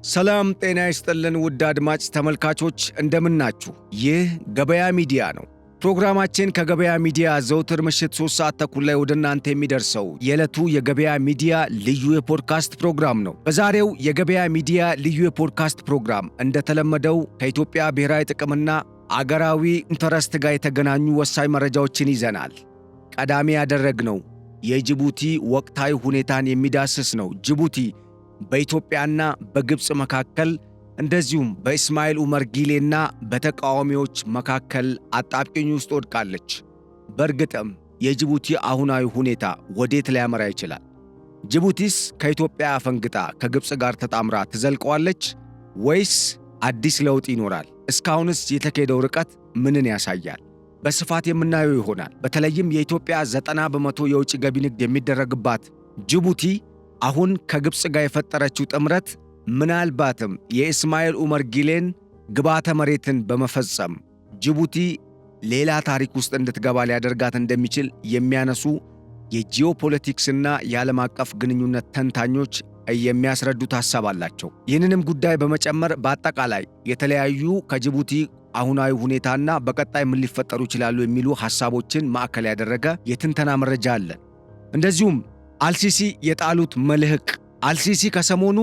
ሰላም ጤና ይስጥልን ውድ አድማጭ ተመልካቾች እንደምን ናችሁ? ይህ ገበያ ሚዲያ ነው። ፕሮግራማችን ከገበያ ሚዲያ ዘውትር ምሽት 3 ሰዓት ተኩል ላይ ወደ እናንተ የሚደርሰው የዕለቱ የገበያ ሚዲያ ልዩ የፖድካስት ፕሮግራም ነው። በዛሬው የገበያ ሚዲያ ልዩ የፖድካስት ፕሮግራም እንደተለመደው ከኢትዮጵያ ብሔራዊ ጥቅምና አገራዊ ኢንተረስት ጋር የተገናኙ ወሳኝ መረጃዎችን ይዘናል። ቀዳሚ ያደረግነው የጅቡቲ ወቅታዊ ሁኔታን የሚዳስስ ነው። ጅቡቲ በኢትዮጵያና በግብፅ መካከል እንደዚሁም በእስማኤል ኡመር ጊሌና በተቃዋሚዎች መካከል አጣብቂኝ ውስጥ ወድቃለች። በእርግጥም የጅቡቲ አሁናዊ ሁኔታ ወዴት ሊያመራ ይችላል? ጅቡቲስ ከኢትዮጵያ አፈንግጣ ከግብፅ ጋር ተጣምራ ትዘልቀዋለች ወይስ አዲስ ለውጥ ይኖራል? እስካሁንስ የተካሄደው ርቀት ምንን ያሳያል? በስፋት የምናየው ይሆናል። በተለይም የኢትዮጵያ 90% የውጭ ገቢ ንግድ የሚደረግባት ጅቡቲ አሁን ከግብፅ ጋር የፈጠረችው ጥምረት ምናልባትም የእስማኤል ኡመር ጊሌን ግብዓተ መሬትን በመፈጸም ጅቡቲ ሌላ ታሪክ ውስጥ እንድትገባ ሊያደርጋት እንደሚችል የሚያነሱ የጂኦፖለቲክስና የዓለም አቀፍ ግንኙነት ተንታኞች የሚያስረዱት ሐሳብ አላቸው። ይህንንም ጉዳይ በመጨመር በአጠቃላይ የተለያዩ ከጅቡቲ አሁናዊ ሁኔታና በቀጣይ ምን ሊፈጠሩ ይችላሉ የሚሉ ሐሳቦችን ማዕከል ያደረገ የትንተና መረጃ አለን። እንደዚሁም አልሲሲ የጣሉት መልህቅ አልሲሲ ከሰሞኑ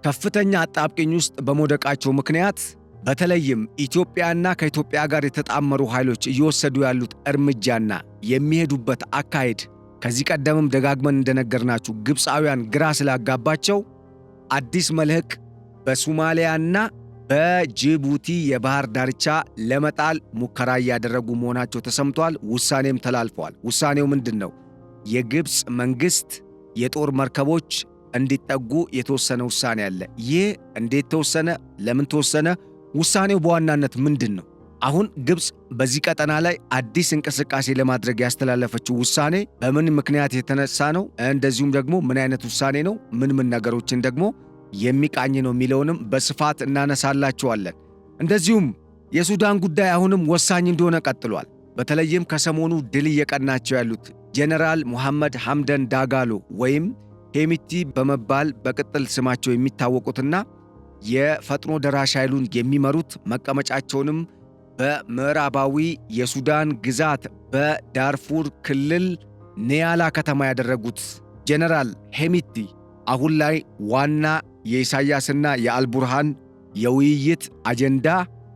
ከፍተኛ አጣብቂኝ ውስጥ በመውደቃቸው ምክንያት በተለይም ኢትዮጵያና ከኢትዮጵያ ጋር የተጣመሩ ኃይሎች እየወሰዱ ያሉት እርምጃና የሚሄዱበት አካሄድ ከዚህ ቀደምም ደጋግመን እንደነገርናችሁ ግብፃውያን ግራ ስላጋባቸው አዲስ መልህቅ በሶማሊያና በጅቡቲ የባህር ዳርቻ ለመጣል ሙከራ እያደረጉ መሆናቸው ተሰምቷል። ውሳኔም ተላልፈዋል። ውሳኔው ምንድን ነው? የግብፅ መንግሥት የጦር መርከቦች እንዲጠጉ የተወሰነ ውሳኔ አለ። ይህ እንዴት ተወሰነ? ለምን ተወሰነ? ውሳኔው በዋናነት ምንድን ነው? አሁን ግብፅ በዚህ ቀጠና ላይ አዲስ እንቅስቃሴ ለማድረግ ያስተላለፈችው ውሳኔ በምን ምክንያት የተነሳ ነው? እንደዚሁም ደግሞ ምን አይነት ውሳኔ ነው? ምን ነገሮችን ደግሞ የሚቃኝ ነው የሚለውንም በስፋት እናነሳላችኋለን። እንደዚሁም የሱዳን ጉዳይ አሁንም ወሳኝ እንደሆነ ቀጥሏል። በተለይም ከሰሞኑ ድል እየቀናቸው ያሉት ጄኔራል ሙሐመድ ሐምደን ዳጋሎ ወይም ሄሚቲ በመባል በቅጥል ስማቸው የሚታወቁትና የፈጥኖ ደራሽ ኃይሉን የሚመሩት መቀመጫቸውንም በምዕራባዊ የሱዳን ግዛት በዳርፉር ክልል ኒያላ ከተማ ያደረጉት ጄኔራል ሄሚቲ አሁን ላይ ዋና የኢሳያስና የአልቡርሃን የውይይት አጀንዳ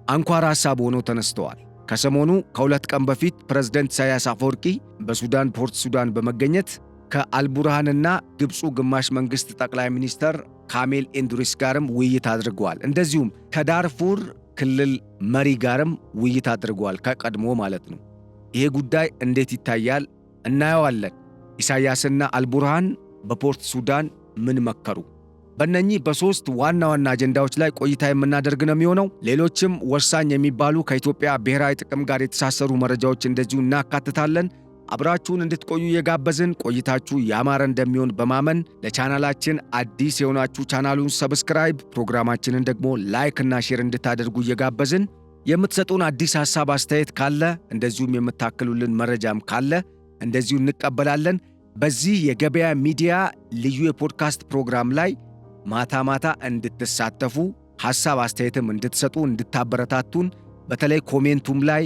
አንኳር ሐሳብ ሆነው ተነስተዋል። ከሰሞኑ ከሁለት ቀን በፊት ፕሬዝዳንት ኢሳያስ አፈወርቂ በሱዳን ፖርት ሱዳን በመገኘት ከአልቡርሃንና ግብፁ ግማሽ መንግሥት ጠቅላይ ሚኒስተር ካሜል ኤንዱሪስ ጋርም ውይይት አድርገዋል። እንደዚሁም ከዳርፉር ክልል መሪ ጋርም ውይይት አድርገዋል፣ ከቀድሞ ማለት ነው። ይሄ ጉዳይ እንዴት ይታያል? እናየዋለን። ኢሳያስና አልቡርሃን በፖርት ሱዳን ምን መከሩ? በእነኚህ በሦስት ዋና ዋና አጀንዳዎች ላይ ቆይታ የምናደርግ ነው የሚሆነው። ሌሎችም ወሳኝ የሚባሉ ከኢትዮጵያ ብሔራዊ ጥቅም ጋር የተሳሰሩ መረጃዎች እንደዚሁ እናካትታለን። አብራችሁን እንድትቆዩ የጋበዝን፣ ቆይታችሁ ያማረ እንደሚሆን በማመን ለቻናላችን አዲስ የሆናችሁ ቻናሉን ሰብስክራይብ፣ ፕሮግራማችንን ደግሞ ላይክ እና ሼር እንድታደርጉ እየጋበዝን የምትሰጡን አዲስ ሐሳብ አስተያየት ካለ እንደዚሁም የምታክሉልን መረጃም ካለ እንደዚሁ እንቀበላለን። በዚህ የገበያ ሚዲያ ልዩ የፖድካስት ፕሮግራም ላይ ማታ ማታ እንድትሳተፉ ሐሳብ አስተያየትም እንድትሰጡ እንድታበረታቱን፣ በተለይ ኮሜንቱም ላይ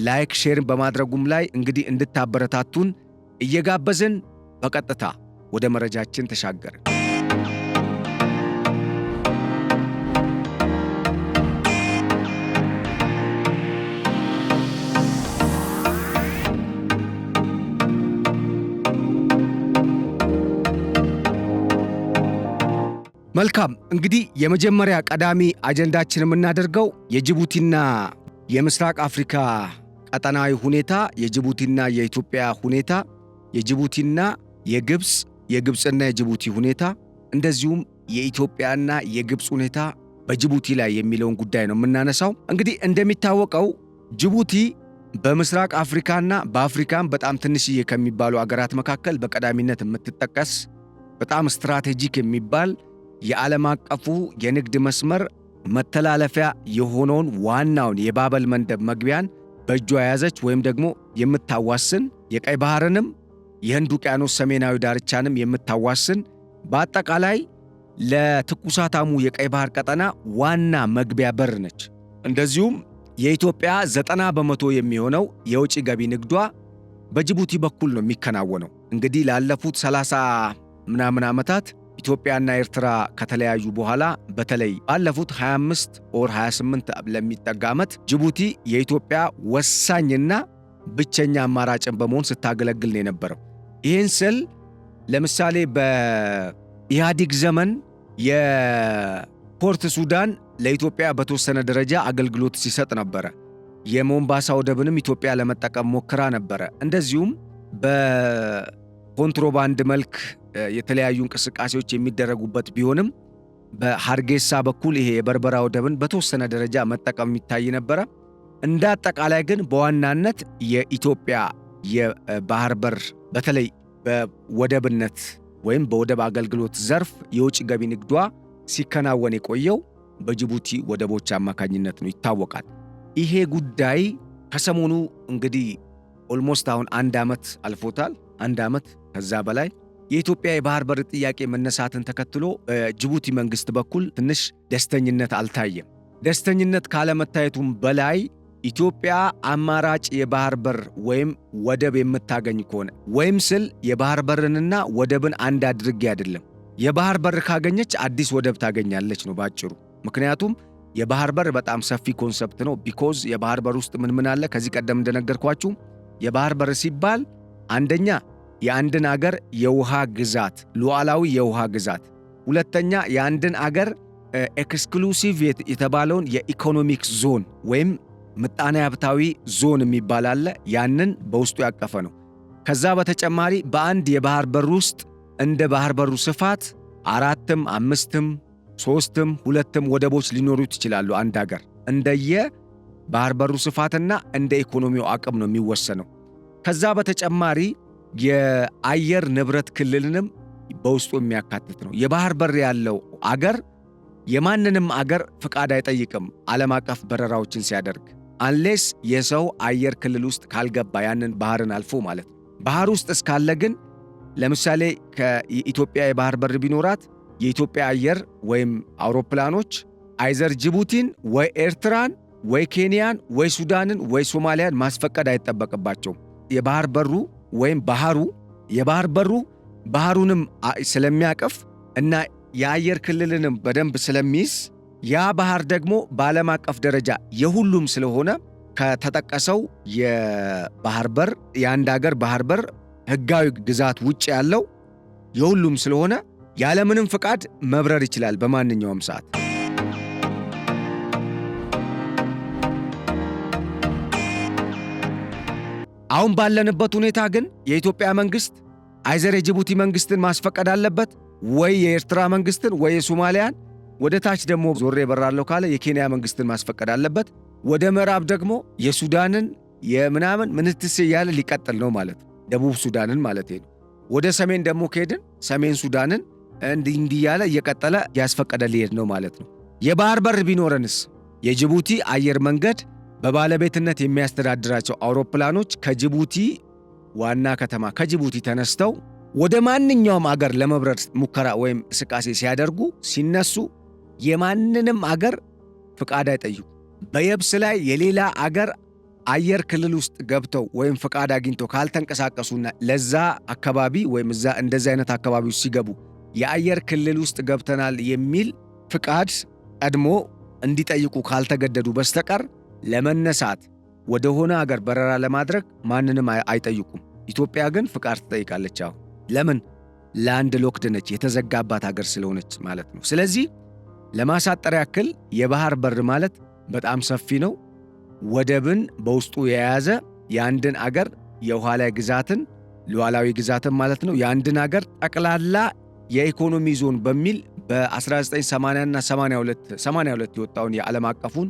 ላይክ ሼርን በማድረጉም ላይ እንግዲህ እንድታበረታቱን እየጋበዝን በቀጥታ ወደ መረጃችን ተሻገርን። መልካም እንግዲህ የመጀመሪያ ቀዳሚ አጀንዳችን የምናደርገው የጅቡቲና የምስራቅ አፍሪካ ቀጠናዊ ሁኔታ፣ የጅቡቲና የኢትዮጵያ ሁኔታ፣ የጅቡቲና የግብፅና የጅቡቲ ሁኔታ፣ እንደዚሁም የኢትዮጵያና የግብፅ ሁኔታ በጅቡቲ ላይ የሚለውን ጉዳይ ነው የምናነሳው። እንግዲህ እንደሚታወቀው ጅቡቲ በምስራቅ አፍሪካና በአፍሪካም በጣም ትንሽዬ ከሚባሉ አገራት መካከል በቀዳሚነት የምትጠቀስ በጣም ስትራቴጂክ የሚባል የዓለም አቀፉ የንግድ መስመር መተላለፊያ የሆነውን ዋናውን የባበል መንደብ መግቢያን በእጇ የያዘች ወይም ደግሞ የምታዋስን የቀይ ባህርንም የህንድ ውቅያኖስ ሰሜናዊ ዳርቻንም የምታዋስን በአጠቃላይ ለትኩሳታሙ የቀይ ባህር ቀጠና ዋና መግቢያ በር ነች። እንደዚሁም የኢትዮጵያ 90% የሚሆነው የውጭ ገቢ ንግዷ በጅቡቲ በኩል ነው የሚከናወነው። እንግዲህ ላለፉት 30 ምናምን ዓመታት ኢትዮጵያና ኤርትራ ከተለያዩ በኋላ በተለይ ባለፉት 25 ኦር 28 ለሚጠጋ ዓመት ጅቡቲ የኢትዮጵያ ወሳኝና ብቸኛ አማራጭን በመሆን ስታገለግል ነው የነበረው። ይህን ስል ለምሳሌ በኢህአዲግ ዘመን የፖርት ሱዳን ለኢትዮጵያ በተወሰነ ደረጃ አገልግሎት ሲሰጥ ነበረ። የሞምባሳ ወደብንም ኢትዮጵያ ለመጠቀም ሞክራ ነበረ። እንደዚሁም በኮንትሮባንድ መልክ የተለያዩ እንቅስቃሴዎች የሚደረጉበት ቢሆንም በሐርጌሳ በኩል ይሄ የበርበራ ወደብን በተወሰነ ደረጃ መጠቀም የሚታይ ነበረ። እንደ አጠቃላይ ግን በዋናነት የኢትዮጵያ የባህር በር በተለይ በወደብነት ወይም በወደብ አገልግሎት ዘርፍ የውጭ ገቢ ንግዷ ሲከናወን የቆየው በጅቡቲ ወደቦች አማካኝነት ነው ይታወቃል። ይሄ ጉዳይ ከሰሞኑ እንግዲህ ኦልሞስት አሁን 1 ዓመት አልፎታል። 1 ዓመት ከዛ በላይ የኢትዮጵያ የባህር በር ጥያቄ መነሳትን ተከትሎ በጅቡቲ መንግስት በኩል ትንሽ ደስተኝነት አልታየም። ደስተኝነት ካለመታየቱም በላይ ኢትዮጵያ አማራጭ የባህር በር ወይም ወደብ የምታገኝ ከሆነ ወይም ስል የባህር በርንና ወደብን አንድ አድርጌ አይደለም። የባህር በር ካገኘች አዲስ ወደብ ታገኛለች ነው ባጭሩ። ምክንያቱም የባህር በር በጣም ሰፊ ኮንሰፕት ነው። ቢኮዝ የባህር በር ውስጥ ምን አለ? ከዚህ ቀደም እንደነገርኳችሁ የባህር በር ሲባል አንደኛ የአንድን አገር የውሃ ግዛት ሉዓላዊ የውሃ ግዛት፣ ሁለተኛ የአንድን አገር ኤክስክሉሲቭ የተባለውን የኢኮኖሚክ ዞን ወይም ምጣኔ ሀብታዊ ዞን የሚባል አለ። ያንን በውስጡ ያቀፈ ነው። ከዛ በተጨማሪ በአንድ የባህር በር ውስጥ እንደ ባህር በሩ ስፋት 4ም 5ም 3ም 2ም ወደቦች ሊኖሩት ይችላሉ። አንድ አገር እንደየ ባህር በሩ ስፋትና እንደ ኢኮኖሚው አቅም ነው የሚወሰነው። ከዛ በተጨማሪ የአየር ንብረት ክልልንም በውስጡ የሚያካትት ነው። የባህር በር ያለው አገር የማንንም አገር ፍቃድ አይጠይቅም ዓለም አቀፍ በረራዎችን ሲያደርግ አንሌስ የሰው አየር ክልል ውስጥ ካልገባ ያንን ባህርን አልፎ ማለት ነው። ባህር ውስጥ እስካለ ግን ለምሳሌ ከኢትዮጵያ የባህር በር ቢኖራት የኢትዮጵያ አየር ወይም አውሮፕላኖች አይዘር ጅቡቲን ወይ ኤርትራን ወይ ኬንያን ወይ ሱዳንን ወይ ሶማሊያን ማስፈቀድ አይጠበቅባቸውም። የባህር በሩ ወይም የባህር በሩ ባህሩንም ስለሚያቀፍ እና የአየር ክልልንም በደንብ ስለሚይዝ ያ ባህር ደግሞ በዓለም አቀፍ ደረጃ የሁሉም ስለሆነ ከተጠቀሰው የባህር በር የአንድ አገር ባህር በር ሕጋዊ ግዛት ውጭ ያለው የሁሉም ስለሆነ ያለምንም ፍቃድ መብረር ይችላል በማንኛውም ሰዓት። አሁን ባለንበት ሁኔታ ግን የኢትዮጵያ መንግስት አይዘር የጅቡቲ መንግስትን ማስፈቀድ አለበት ወይ የኤርትራ መንግስትን ወይ የሶማሊያን፣ ወደ ታች ደግሞ ዞሬ በራለሁ ካለ የኬንያ መንግስትን ማስፈቀድ አለበት። ወደ ምዕራብ ደግሞ የሱዳንን የምናምን ምንትስ እያለ ሊቀጥል ነው ማለት ነው። ደቡብ ሱዳንን ማለት ነው። ወደ ሰሜን ደግሞ ከሄድን ሰሜን ሱዳንን እንዲህ እያለ እየቀጠለ ያስፈቀደ ሊሄድ ነው ማለት ነው። የባህር በር ቢኖረንስ የጅቡቲ አየር መንገድ በባለቤትነት የሚያስተዳድራቸው አውሮፕላኖች ከጅቡቲ ዋና ከተማ ከጅቡቲ ተነስተው ወደ ማንኛውም አገር ለመብረር ሙከራ ወይም እንቅስቃሴ ሲያደርጉ ሲነሱ የማንንም አገር ፍቃድ አይጠይቁ። በየብስ ላይ የሌላ አገር አየር ክልል ውስጥ ገብተው ወይም ፍቃድ አግኝተው ካልተንቀሳቀሱና ለዛ አካባቢ ወይም እዛ እንደዚህ አይነት አካባቢ ውስጥ ሲገቡ የአየር ክልል ውስጥ ገብተናል የሚል ፍቃድ ቀድሞ እንዲጠይቁ ካልተገደዱ በስተቀር ለመነሳት ወደ ሆነ አገር በረራ ለማድረግ ማንንም አይጠይቁም። ኢትዮጵያ ግን ፍቃድ ትጠይቃለች። አሁን ለምን? ላንድ ሎክድ ነች፣ የተዘጋባት አገር ስለሆነች ማለት ነው። ስለዚህ ለማሳጠር ያክል የባህር በር ማለት በጣም ሰፊ ነው። ወደብን በውስጡ የያዘ የአንድን አገር የውሃ ላይ ግዛትን ሉዓላዊ ግዛትን ማለት ነው የአንድን አገር ጠቅላላ የኢኮኖሚ ዞን በሚል በ1980 እና 82 የወጣውን የዓለም አቀፉን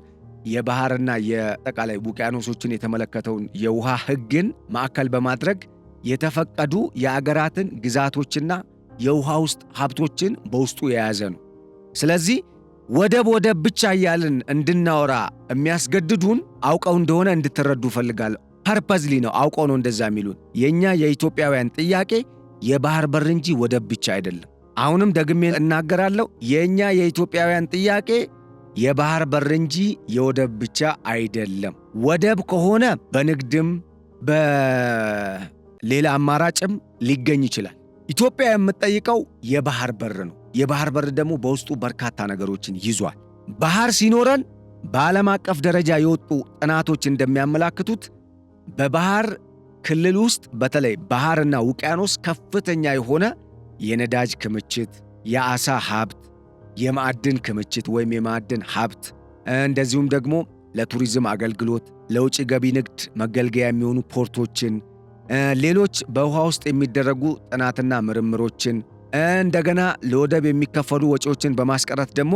የባህርና የጠቃላይ ውቅያኖሶችን የተመለከተውን የውሃ ሕግን ማዕከል በማድረግ የተፈቀዱ የአገራትን ግዛቶችና የውሃ ውስጥ ሀብቶችን በውስጡ የያዘ ነው። ስለዚህ ወደብ ብቻ እያልን እንድናወራ የሚያስገድዱን አውቀው እንደሆነ እንድትረዱ ፈልጋለሁ። ፐርፐዝሊ ነው፣ አውቀው ነው እንደዛ የሚሉን። የኛ የኢትዮጵያውያን ጥያቄ የባህር በር እንጂ ወደብ ብቻ አይደለም። አሁንም ደግሜ እናገራለሁ፣ የኛ የኢትዮጵያውያን ጥያቄ የባህር በር እንጂ የወደብ ብቻ አይደለም። ወደብ ከሆነ በንግድም በሌላ አማራጭም ሊገኝ ይችላል። ኢትዮጵያ የምትጠይቀው የባህር በር ነው። የባህር በር ደግሞ በውስጡ በርካታ ነገሮችን ይዟል። ባህር ሲኖረን በዓለም አቀፍ ደረጃ የወጡ ጥናቶች እንደሚያመላክቱት በባህር ክልል ውስጥ በተለይ ባህርና ውቅያኖስ ከፍተኛ የሆነ የነዳጅ ክምችት፣ የዓሣ ሀብት፣ የማዕድን ክምችት ወይም የማዕድን ሀብት እንደዚሁም ደግሞ ለቱሪዝም አገልግሎት፣ ለውጭ ገቢ ንግድ መገልገያ የሚሆኑ ፖርቶችን፣ ሌሎች በውሃ ውስጥ የሚደረጉ ጥናትና ምርምሮችን እንደገና ለወደብ የሚከፈሉ ወጪዎችን በማስቀረት ደግሞ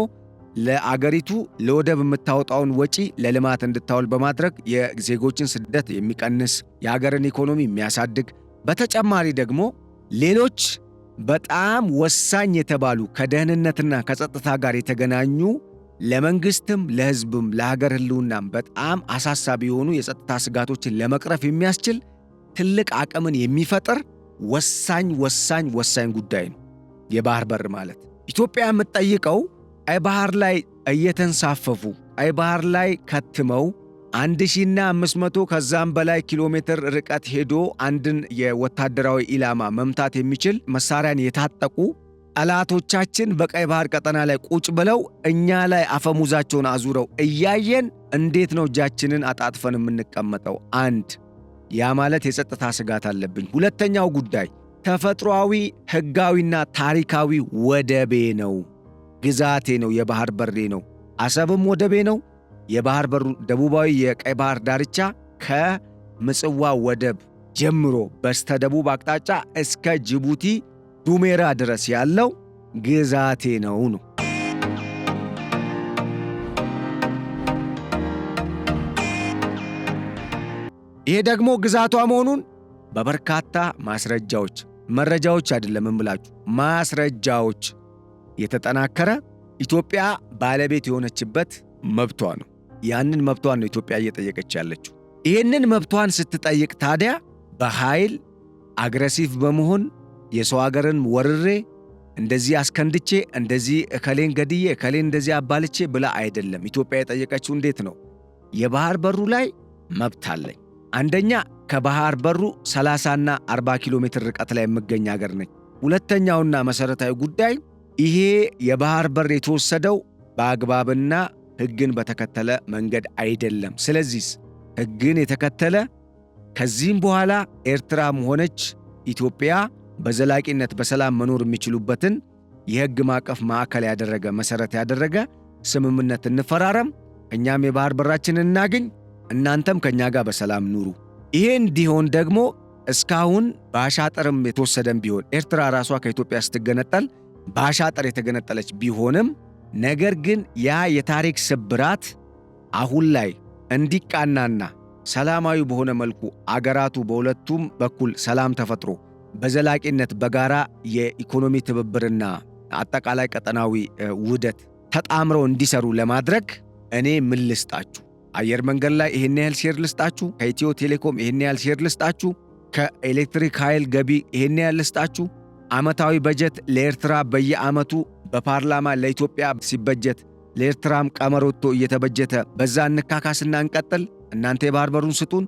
ለአገሪቱ ለወደብ የምታወጣውን ወጪ ለልማት እንድታውል በማድረግ የዜጎችን ስደት የሚቀንስ የሀገርን ኢኮኖሚ የሚያሳድግ በተጨማሪ ደግሞ ሌሎች በጣም ወሳኝ የተባሉ ከደህንነትና ከጸጥታ ጋር የተገናኙ ለመንግስትም ለሕዝብም ለሀገር ህልውናም በጣም አሳሳቢ የሆኑ የጸጥታ ስጋቶችን ለመቅረፍ የሚያስችል ትልቅ አቅምን የሚፈጥር ወሳኝ ጉዳይ ነው የባህር በር ማለት። ኢትዮጵያ የምትጠይቀው ቀይ ባህር ላይ እየተንሳፈፉ ቀይ ባህር ላይ ከትመው 1500 ከዛም በላይ ኪሎ ሜትር ርቀት ሄዶ አንድን የወታደራዊ ኢላማ መምታት የሚችል መሳሪያን የታጠቁ ጠላቶቻችን በቀይ ባህር ቀጠና ላይ ቁጭ ብለው እኛ ላይ አፈሙዛቸውን አዙረው እያየን እንዴት ነው እጃችንን አጣጥፈን የምንቀመጠው? አንድ ያ ማለት የጸጥታ ስጋት አለብኝ። ሁለተኛው ጉዳይ ተፈጥሯዊ ሕጋዊና ታሪካዊ ወደቤ ነው፣ ግዛቴ ነው፣ የባህር በሬ ነው። አሰብም ወደቤ ነው። የባህር በሩ ደቡባዊ የቀይ ባህር ዳርቻ ከምጽዋ ወደብ ጀምሮ በስተደቡብ አቅጣጫ እስከ ጅቡቲ ዱሜራ ድረስ ያለው ግዛቴ ነው። ይሄ ደግሞ ግዛቷ መሆኑን በበርካታ መረጃዎች አይደለም እምላችሁ፣ ማስረጃዎች የተጠናከረ ኢትዮጵያ ባለቤት የሆነችበት መብቷ ነው። ያንን መብቷን ነው ኢትዮጵያ እየጠየቀች ያለችው። ይህንን መብቷን ስትጠይቅ ታዲያ በኃይል አግሬሲቭ በመሆን የሰው አገርን ወርሬ እንደዚህ አስከንድቼ እንደዚህ እከሌን ገድዬ እከሌን እንደዚህ አባልቼ ብላ አይደለም። ኢትዮጵያ የጠየቀችው እንዴት ነው? የባህር በሩ ላይ መብት አለኝ። አንደኛ ከባህር በሩ 30ና 40 ኪሎ ሜትር ርቀት ላይ የምገኝ አገር ነኝ። ሁለተኛውና መሰረታዊ ጉዳይ ይሄ የባህር በር የተወሰደው በአግባብና ሕግን በተከተለ መንገድ አይደለም። ስለዚህ ሕግን የተከተለ ከዚህም በኋላ ኤርትራም ሆነች ኢትዮጵያ በዘላቂነት በሰላም መኖር የሚችሉበትን የሕግ ማዕቀፍ ማዕከል ያደረገ መሰረት ያደረገ ስምምነት እንፈራረም፣ እኛም የባህር በራችንን እናገኝ፣ እናንተም ከኛ ጋር በሰላም ኑሩ። ይሄ እንዲሆን ደግሞ እስካሁን በአሻጥርም የተወሰደም ቢሆን ኤርትራ ራሷ ከኢትዮጵያ ስትገነጠል በአሻጥር የተገነጠለች ቢሆንም ነገር ግን ያ የታሪክ ስብራት አሁን ላይ እንዲቃናና ሰላማዊ በሆነ መልኩ አገራቱ በሁለቱም በኩል ሰላም ተፈጥሮ በዘላቂነት በጋራ የኢኮኖሚ ትብብርና አጠቃላይ ቀጠናዊ ውህደት ተጣምረው እንዲሰሩ ለማድረግ እኔ ምን ልስጣችሁ? አየር መንገድ ላይ ይሄን ያህል ሼር ልስጣችሁ፣ ከኢትዮ ቴሌኮም ይሄን ያህል ሼር ልስጣችሁ፣ ከኤሌክትሪክ ኃይል ገቢ ይሄን ያህል ልስጣችሁ፣ ዓመታዊ በጀት ለኤርትራ በየዓመቱ በፓርላማ ለኢትዮጵያ ሲበጀት ለኤርትራም ቀመር ወጥቶ እየተበጀተ በዛ እንካካስና እንቀጥል፣ እናንተ የባህር በሩን ስጡን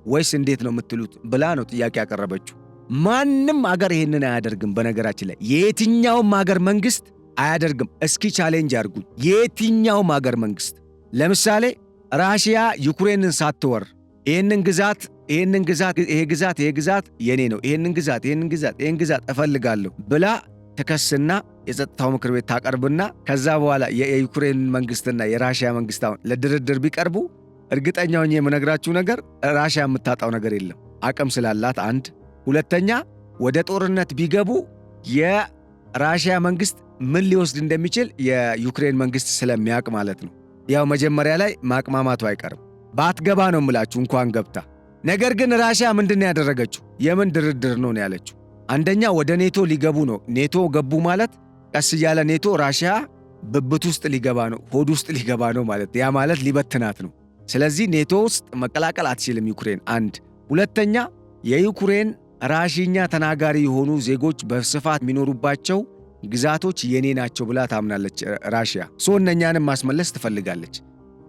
ወይስ እንዴት ነው የምትሉት ብላ ነው ጥያቄ ያቀረበችው። ማንም አገር ይሄንን አያደርግም። በነገራችን ላይ የየትኛውም አገር መንግስት አያደርግም። እስኪ ቻሌንጅ አድርጉኝ። የየትኛውም አገር መንግስት ለምሳሌ ራሽያ ዩክሬንን ሳትወር ይሄን ግዛት የኔ ነው፣ ይሄን ግዛት እፈልጋለሁ ብላ ተከስና የጸጥታው ምክር ቤት ታቀርብና ከዛ በኋላ የዩክሬን መንግስትና የራሽያ መንግስት አሁን ለድርድር ቢቀርቡ እርግጠኛ ሆኜ የምነግራችሁ ነገር ራሽያ የምታጣው ነገር የለም፣ አቅም ስላላት። አንድ ሁለተኛ ወደ ጦርነት ቢገቡ የራሽያ መንግስት ምን ሊወስድ እንደሚችል የዩክሬን መንግስት ስለሚያውቅ ማለት ነው። ያው መጀመሪያ ላይ ማቅማማቱ አይቀርም። ባትገባ ነው የምላችሁ እንኳን ገብታ። ነገር ግን ራሽያ ምንድን ነው ያደረገችው? የምን ድርድር ነው ያለችው? አንደኛ ወደ ኔቶ ሊገቡ ነው። ኔቶ ገቡ ማለት ቀስ እያለ ኔቶ ራሽያ ብብት ውስጥ ሊገባ ነው፣ ሆድ ውስጥ ሊገባ ነው ማለት ያ ማለት ሊበትናት ነው። ስለዚህ ኔቶ ውስጥ መቀላቀል አትችልም ዩክሬን። አንድ ሁለተኛ የዩክሬን ራሽኛ ተናጋሪ የሆኑ ዜጎች በስፋት የሚኖሩባቸው ግዛቶች የኔ ናቸው ብላ ታምናለች ራሽያ። እነኛንም ማስመለስ ትፈልጋለች።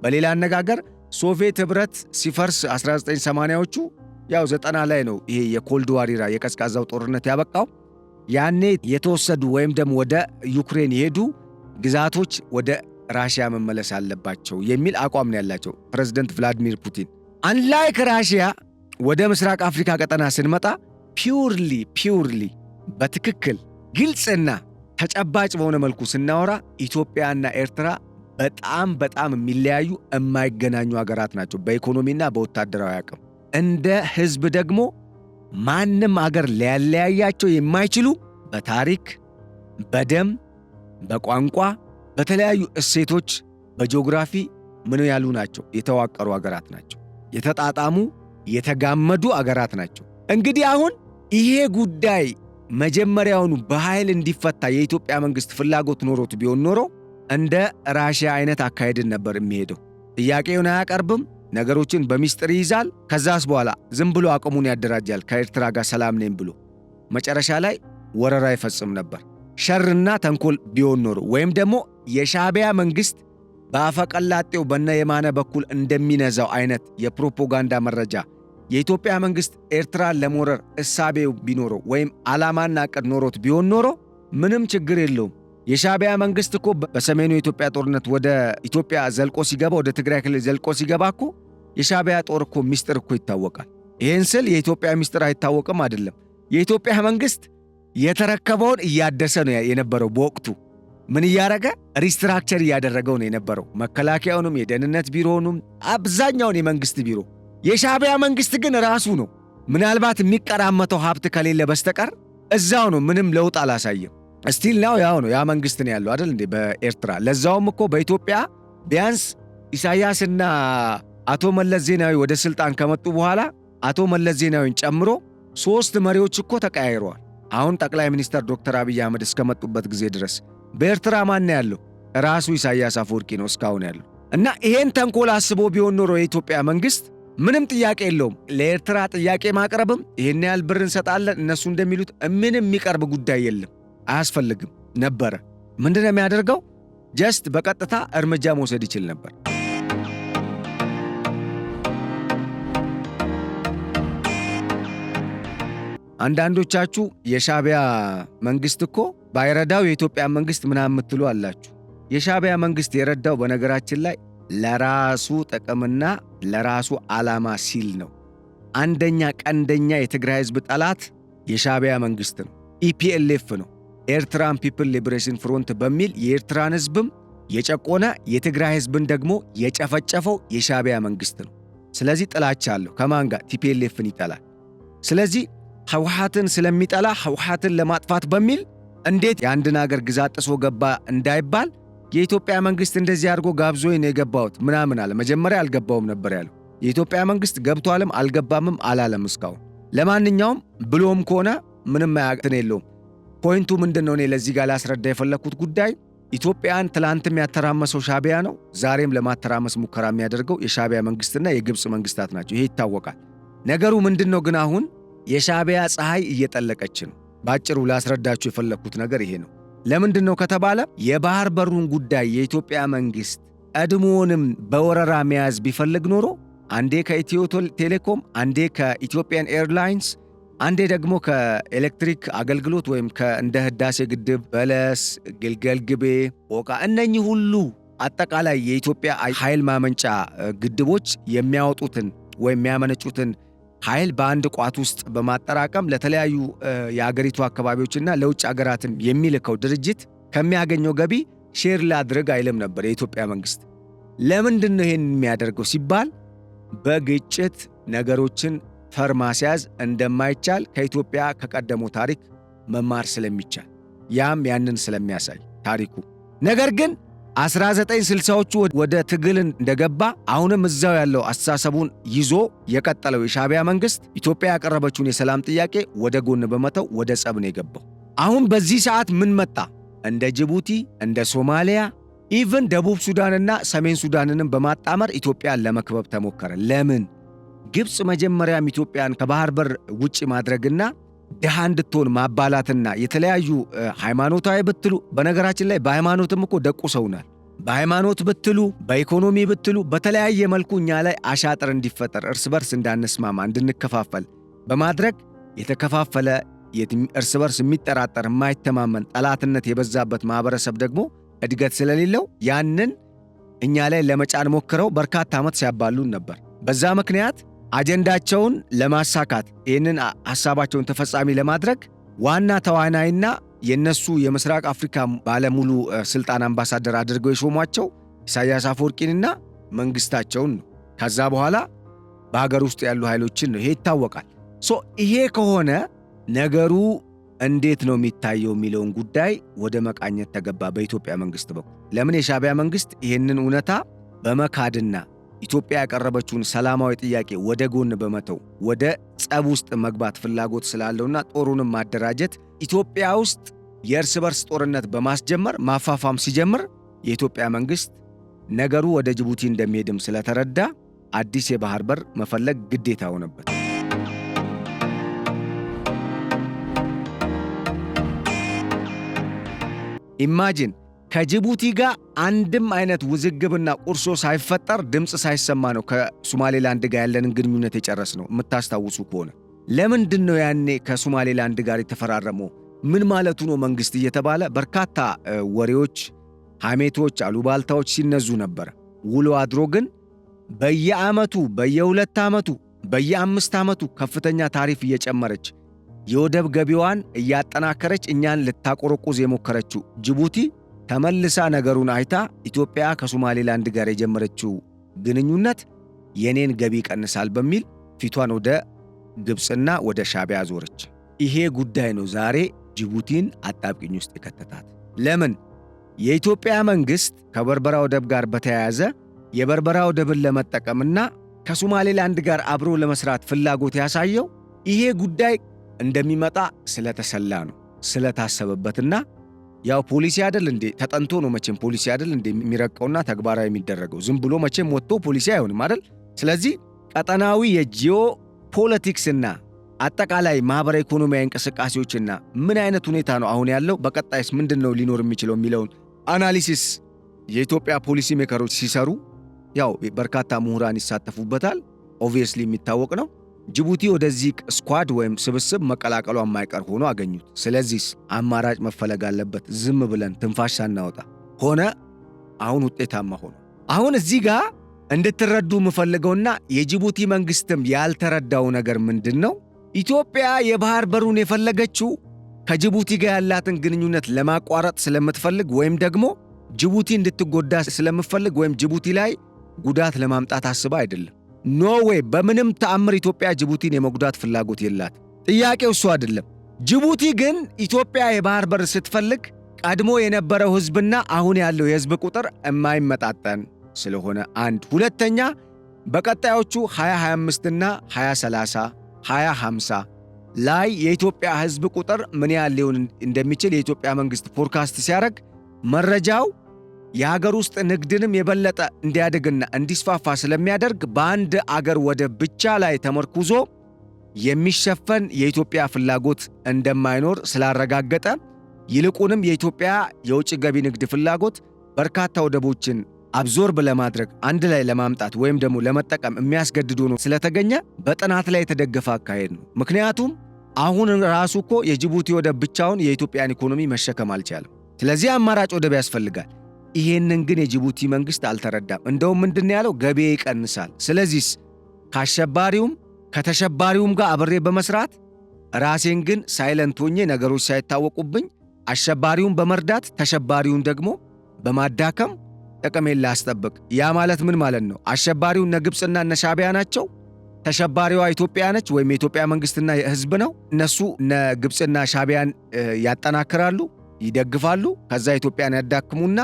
በሌላ አነጋገር ሶቪየት ህብረት ሲፈርስ 1980ዎቹ ያው 90 ላይ ነው ይሄ የኮልድ ዋር ኢራ የቀዝቃዛው ጦርነት ያበቃው። ያኔ የተወሰዱ ወይም ደግሞ ወደ ዩክሬን የሄዱ ግዛቶች ወደ ራሽያ መመለስ አለባቸው የሚል አቋም ነው ያላቸው ፕሬዝዳንት ቭላዲሚር ፑቲን። አንላይክ ራሽያ ወደ ምስራቅ አፍሪካ ቀጠና ስንመጣ ፒውርሊ በትክክል ግልጽና ተጨባጭ በሆነ መልኩ ስናወራ ኢትዮጵያና ኤርትራ በጣም የሚለያዩ የማይገናኙ ሀገራት ናቸው በኢኮኖሚና በወታደራዊ አቅም። እንደ ህዝብ ደግሞ ማንም አገር ሊያለያያቸው የማይችሉ በታሪክ፣ በደም፣ በቋንቋ፣ በተለያዩ እሴቶች፣ በጂኦግራፊ ምን ያሉ ናቸው የተዋቀሩ አገራት ናቸው። የተጣጣሙ የተጋመዱ አገራት ናቸው። እንግዲህ አሁን ይሄ ጉዳይ መጀመሪያውኑ በኃይል እንዲፈታ የኢትዮጵያ መንግስት ፍላጎት ኖሮት ቢሆን ኖሮ እንደ ራሽያ አይነት አካሄድን ነበር የሚሄደው። ጥያቄውን አያቀርብም፣ ነገሮችን በሚስጥር ይይዛል። ከዛስ በኋላ ዝም ብሎ አቅሙን ያደራጃል ከኤርትራ ጋር ሰላም ነኝ ብሎ መጨረሻ ላይ ወረራ ይፈጽም ነበር። ሸርና ተንኮል ቢሆን ኖሮ ወይም ደግሞ የሻዕቢያ መንግስት በአፈቀላጤው በነ የማነ በኩል እንደሚነዛው አይነት የፕሮፓጋንዳ መረጃ የኢትዮጵያ መንግስት ኤርትራን ለመውረር እሳቤው ቢኖረው ወይም ዓላማና ዕቅድ ኖሮት ቢሆን ኖሮ ምንም ችግር የለውም። የሻዕቢያ መንግስት እኮ በሰሜኑ የኢትዮጵያ ጦርነት ወደ ኢትዮጵያ ዘልቆ ሲገባ፣ ወደ ትግራይ ክልል ዘልቆ ሲገባ እኮ የሻዕቢያ ጦር እኮ ሚስጥር እኮ ይታወቃል። ይህን ስል የኢትዮጵያ ሚስጥር አይታወቅም አይደለም። የኢትዮጵያ መንግስት የተረከበውን እያደሰ ነው የነበረው። በወቅቱ ምን እያረገ ሪስትራክቸር እያደረገው ነው የነበረው። መከላከያውንም፣ የደህንነት ቢሮውንም፣ አብዛኛውን የመንግስት ቢሮ። የሻዕቢያ መንግስት ግን ራሱ ነው ምናልባት የሚቀራመተው ሀብት ከሌለ በስተቀር እዛው ነው። ምንም ለውጥ አላሳየም። ስቲል ነው ያው ነው ያ መንግስት ነው ያለው አይደል እንዴ በኤርትራ። ለዛውም እኮ በኢትዮጵያ ቢያንስ ኢሳያስና አቶ መለስ ዜናዊ ወደ ስልጣን ከመጡ በኋላ አቶ መለስ ዜናዊን ጨምሮ 3 መሪዎች እኮ ተቀያይረዋል። አሁን ጠቅላይ ሚኒስትር ዶክተር አብይ አህመድ እስከመጡበት ጊዜ ድረስ በኤርትራ ማን ያለው? ራሱ ኢሳያስ አፈወርቂ ነው እስካሁን ያለው። እና ይሄን ተንኮል አስቦ ቢሆን ኖሮ የኢትዮጵያ መንግስት ምንም ጥያቄ የለውም ለኤርትራ ጥያቄ ማቅረብም፣ ይሄን ያህል ብር እንሰጣለን እነሱ እንደሚሉት ምንም የሚቀርብ ጉዳይ የለም፣ አያስፈልግም ነበረ። ምንድነው የሚያደርገው? ጀስት በቀጥታ እርምጃ መውሰድ ይችል ነበር። አንዳንዶቻችሁ የሻዕቢያ መንግስት እኮ ባይረዳው የኢትዮጵያ መንግስት ምናምን የምትሉ አላችሁ። የሻዕቢያ መንግስት የረዳው በነገራችን ላይ ለራሱ ጥቅምና ለራሱ ዓላማ ሲል ነው። አንደኛ ቀንደኛ የትግራይ ህዝብ ጠላት የሻዕቢያ መንግስት ነው፣ ኢፒኤልኤፍ ነው። ኤርትራን ፒፕል ሊበሬሽን ፍሮንት በሚል የኤርትራን ህዝብም የጨቆነ የትግራይ ህዝብን ደግሞ የጨፈጨፈው የሻዕቢያ መንግስት ነው። ስለዚህ ጥላቻ አለው። ከማን ጋር? ቲፒኤልኤፍን ይጠላል። ስለዚህ ህወሓትን ስለሚጠላ ህወሓትን ለማጥፋት በሚል እንዴት የአንድን አገር ግዛት ጥሶ ገባ እንዳይባል የኢትዮጵያ መንግስት እንደዚህ አድርጎ ጋብዞኝ ነው የገባሁት ምናምን አለ። መጀመሪያ አልገባውም ነበር ያለው። የኢትዮጵያ መንግስት ገብቷልም አልገባምም አላለም እስካሁን። ለማንኛውም ብሎም ከሆነ ምንም አያቅትን የለውም። ፖይንቱ ምንድነው? እኔ ለዚህ ጋር ላስረዳ የፈለኩት ጉዳይ ኢትዮጵያን ትላንትም ያተራመሰው ሻዕቢያ ነው፣ ዛሬም ለማተራመስ ሙከራ የሚያደርገው የሻዕቢያ መንግስትና የግብፅ መንግስታት ናቸው። ይሄ ይታወቃል። ነገሩ ምንድነው ግን አሁን የሻዕቢያ ፀሐይ እየጠለቀች ነው። ባጭሩ ላስረዳችሁ የፈለኩት ነገር ይሄ ነው። ለምንድነው ከተባለ የባህር በሩን ጉዳይ የኢትዮጵያ መንግስት ቀድሞውንም በወረራ መያዝ ቢፈልግ ኖሮ አንዴ ከኢትዮ ቴሌኮም፣ አንዴ ከኢትዮጵያን ኤርላይንስ፣ አንዴ ደግሞ ከኤሌክትሪክ አገልግሎት ወይም እንደ ህዳሴ ግድብ፣ በለስ፣ ግልገል ግቤ፣ ኦቃ እነኚህ ሁሉ አጠቃላይ የኢትዮጵያ ኃይል ማመንጫ ግድቦች የሚያወጡትን ወይም የሚያመነጩትን ኃይል በአንድ ቋት ውስጥ በማጠራቀም ለተለያዩ የአገሪቱ አካባቢዎችና ለውጭ አገራትም የሚልከው ድርጅት ከሚያገኘው ገቢ ሼር ላድርግ አይልም ነበር የኢትዮጵያ መንግስት። ለምንድን ነው ይሄን የሚያደርገው ሲባል በግጭት ነገሮችን ፈር ማስያዝ እንደማይቻል ከኢትዮጵያ ከቀደመው ታሪክ መማር ስለሚቻል ያም ያንን ስለሚያሳይ ታሪኩ። ነገር ግን 1960ዎቹ ወደ ትግል እንደገባ አሁንም እዛው ያለው አስተሳሰቡን ይዞ የቀጠለው የሻዕቢያ መንግስት ኢትዮጵያ ያቀረበችውን የሰላም ጥያቄ ወደ ጎን በመተው ወደ ጸብ ነው የገባው። አሁን በዚህ ሰዓት ምን መጣ? እንደ ጅቡቲ፣ እንደ ሶማሊያ፣ ኢቭን ደቡብ ሱዳንና ሰሜን ሱዳንንም በማጣመር ኢትዮጵያን ለመክበብ ተሞከረ። ለምን? ግብፅ መጀመሪያም ኢትዮጵያን ከባህር በር ውጪ ማድረግና ድሃ እንድትሆን ማባላትና የተለያዩ ሃይማኖታዊ ብትሉ በነገራችን ላይ በሃይማኖትም እኮ ደቁ ሰውናል። በሃይማኖት ብትሉ በኢኮኖሚ ብትሉ በተለያየ መልኩ እኛ ላይ አሻጥር እንዲፈጠር እርስ በርስ እንዳንስማማ እንድንከፋፈል በማድረግ የተከፋፈለ እርስ በርስ የሚጠራጠር የማይተማመን ጠላትነት የበዛበት ማህበረሰብ ደግሞ እድገት ስለሌለው ያንን እኛ ላይ ለመጫን ሞክረው በርካታ ዓመት ሲያባሉን ነበር። በዛ ምክንያት አጀንዳቸውን ለማሳካት ይህንን ሐሳባቸውን ተፈጻሚ ለማድረግ ዋና ተዋናይና የነሱ የምስራቅ አፍሪካ ባለሙሉ ስልጣን አምባሳደር አድርገው የሾሟቸው ኢሳያስ አፈወርቂንና መንግስታቸውን ነው። ከዛ በኋላ በሀገር ውስጥ ያሉ ኃይሎችን ነው። ይሄ ይታወቃል። ይሄ ከሆነ ነገሩ እንዴት ነው የሚታየው የሚለውን ጉዳይ ወደ መቃኘት ተገባ በኢትዮጵያ መንግስት በኩል። ለምን የሻዕቢያ መንግስት ይህንን እውነታ በመካድና ኢትዮጵያ ያቀረበችውን ሰላማዊ ጥያቄ ወደ ጎን በመተው ወደ ጸብ ውስጥ መግባት ፍላጎት ስላለውና ጦሩንም ማደራጀት ኢትዮጵያ ውስጥ የእርስ በርስ ጦርነት በማስጀመር ማፋፋም ሲጀምር የኢትዮጵያ መንግስት ነገሩ ወደ ጅቡቲ እንደሚሄድም ስለተረዳ አዲስ የባህር በር መፈለግ ግዴታ ሆነበት። ኢማጂን ከጅቡቲ ጋር አንድም አይነት ውዝግብና ቁርሾ ሳይፈጠር ድምፅ ሳይሰማ ነው ከሶማሌላንድ ጋር ያለንን ግንኙነት የጨረስነው። የምታስታውሱ ከሆነ ለምንድን ነው ያኔ ከሶማሌላንድ ጋር የተፈራረመው? ምን ማለቱ ነው መንግስት እየተባለ በርካታ ወሬዎች፣ ሐሜቶች፣ አሉባልታዎች ሲነዙ ነበር። ውሎ አድሮ ግን በየዓመቱ በየ2 ዓመቱ በየ5 ዓመቱ ከፍተኛ ታሪፍ እየጨመረች የወደብ ገቢዋን እያጠናከረች እኛን ልታቆረቁዝ የሞከረችው ጅቡቲ ተመልሳ ነገሩን አይታ ኢትዮጵያ ከሶማሌላንድ ጋር የጀመረችው ግንኙነት የኔን ገቢ ይቀንሳል በሚል ፊቷን ወደ ግብፅና ወደ ሻዕቢያ ዞረች። ይሄ ጉዳይ ነው ዛሬ ጅቡቲን አጣብቂኝ ውስጥ የከተታት። ለምን? የኢትዮጵያ መንግስት ከበርበራ ወደብ ጋር በተያያዘ የበርበራ ወደብን ለመጠቀምና ከሶማሌላንድ ጋር አብሮ ለመስራት ፍላጎት ያሳየው ይሄ ጉዳይ እንደሚመጣ ስለተሰላ ነው፣ ስለታሰበበትና ያው ፖሊሲ አይደል እንዴ? ተጠንቶ ነው መቼም ፖሊሲ አይደል እንዴ የሚረቀውና ተግባራዊ የሚደረገው። ዝም ብሎ መቼም ወጥቶ ፖሊሲ አይሆንም አይደል? ስለዚህ ቀጠናዊ የጂኦ ፖለቲክስና አጠቃላይ ማህበራዊ ኢኮኖሚያዊ እንቅስቃሴዎችና ምን አይነት ሁኔታ ነው አሁን ያለው፣ በቀጣይስ ምንድነው ሊኖር የሚችለው የሚለውን አናሊሲስ የኢትዮጵያ ፖሊሲ ሜከሮች ሲሰሩ ያው በርካታ ምሁራን ይሳተፉበታል። ኦብቪየስሊ የሚታወቅ ነው። ጅቡቲ ወደዚህ ስኳድ ወይም ስብስብ መቀላቀሏ የማይቀር ሆኖ አገኙት። ስለዚህ አማራጭ መፈለግ አለበት። ዝም ብለን ትንፋሽ ሳናወጣ ሆነ አሁን ውጤታማ ሆኖ አሁን እዚህ ጋር እንድትረዱ የምፈልገውና የጅቡቲ መንግስትም ያልተረዳው ነገር ምንድነው? ኢትዮጵያ የባህር በሩን የፈለገችው ከጅቡቲ ጋር ያላትን ግንኙነት ለማቋረጥ ስለምትፈልግ ወይም ደግሞ ጅቡቲ እንድትጎዳ ስለምትፈልግ ወይም ጅቡቲ ላይ ጉዳት ለማምጣት አስባ አይደለም። ኖ ዌይ! በምንም ተአምር ኢትዮጵያ ጅቡቲን የመጉዳት ፍላጎት የላት። ጥያቄው እሱ አይደለም። ጅቡቲ ግን ኢትዮጵያ የባህር በር ስትፈልግ ቀድሞ የነበረው ህዝብና አሁን ያለው የህዝብ ቁጥር የማይመጣጠን ስለሆነ አንድ፣ ሁለተኛ በቀጣዮቹ 2025 እና 2030 2050 ላይ የኢትዮጵያ ህዝብ ቁጥር ምን ያህል ሊሆን እንደሚችል የኢትዮጵያ መንግስት ፎርካስት ሲያደርግ መረጃው የሀገር ውስጥ ንግድንም የበለጠ እንዲያድግና እንዲስፋፋ ስለሚያደርግ በአንድ አገር ወደብ ብቻ ላይ ተመርኩዞ የሚሸፈን የኢትዮጵያ ፍላጎት እንደማይኖር ስላረጋገጠ ይልቁንም የኢትዮጵያ የውጭ ገቢ ንግድ ፍላጎት በርካታ ወደቦችን አብዞርብ ለማድረግ አንድ ላይ ለማምጣት ወይም ደግሞ ለመጠቀም የሚያስገድድ ሆኖ ስለተገኘ በጥናት ላይ የተደገፈ አካሄድ ነው። ምክንያቱም አሁን ራሱ እኮ የጅቡቲ ወደብ ብቻውን የኢትዮጵያን ኢኮኖሚ መሸከም አልቻለም። ስለዚህ አማራጭ ወደብ ያስፈልጋል። ይሄንን ግን የጅቡቲ መንግስት አልተረዳም። እንደውም ምንድን ያለው ገቢ ይቀንሳል። ስለዚህ ከአሸባሪውም ከተሸባሪውም ጋር አብሬ በመስራት ራሴን ግን ሳይለንት ሆኜ ነገሮች ሳይታወቁብኝ አሸባሪውን በመርዳት ተሸባሪውን ደግሞ በማዳከም ጥቅሜን ላስጠብቅ። ያ ማለት ምን ማለት ነው? አሸባሪው እነ ግብፅና እነ ሻዕቢያ ናቸው። ተሸባሪዋ ኢትዮጵያ ነች ወይም የኢትዮጵያ መንግስትና ህዝብ ነው። እነሱ እነ ግብፅና ሻዕቢያን ያጠናክራሉ፣ ይደግፋሉ። ከዛ ኢትዮጵያን ያዳክሙና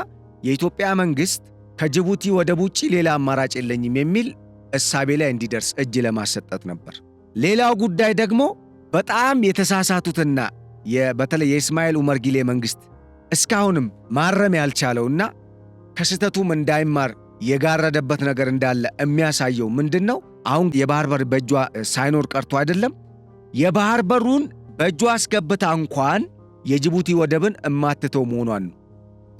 የኢትዮጵያ መንግስት ከጅቡቲ ወደብ ውጪ ሌላ አማራጭ የለኝም የሚል እሳቤ ላይ እንዲደርስ እጅ ለማሰጠት ነበር። ሌላው ጉዳይ ደግሞ በጣም የተሳሳቱትና በተለይ የእስማኤል ኡመር ጊሌ መንግስት እስካሁንም ማረም ያልቻለውና ከስተቱም እንዳይማር የጋረደበት ነገር እንዳለ የሚያሳየው ምንድነው? አሁን የባህር በር በእጇ ሳይኖር ቀርቶ አይደለም። የባህር በሩን በእጇ አስገብታ እንኳን የጅቡቲ ወደብን እማትተው መሆኗን ነው።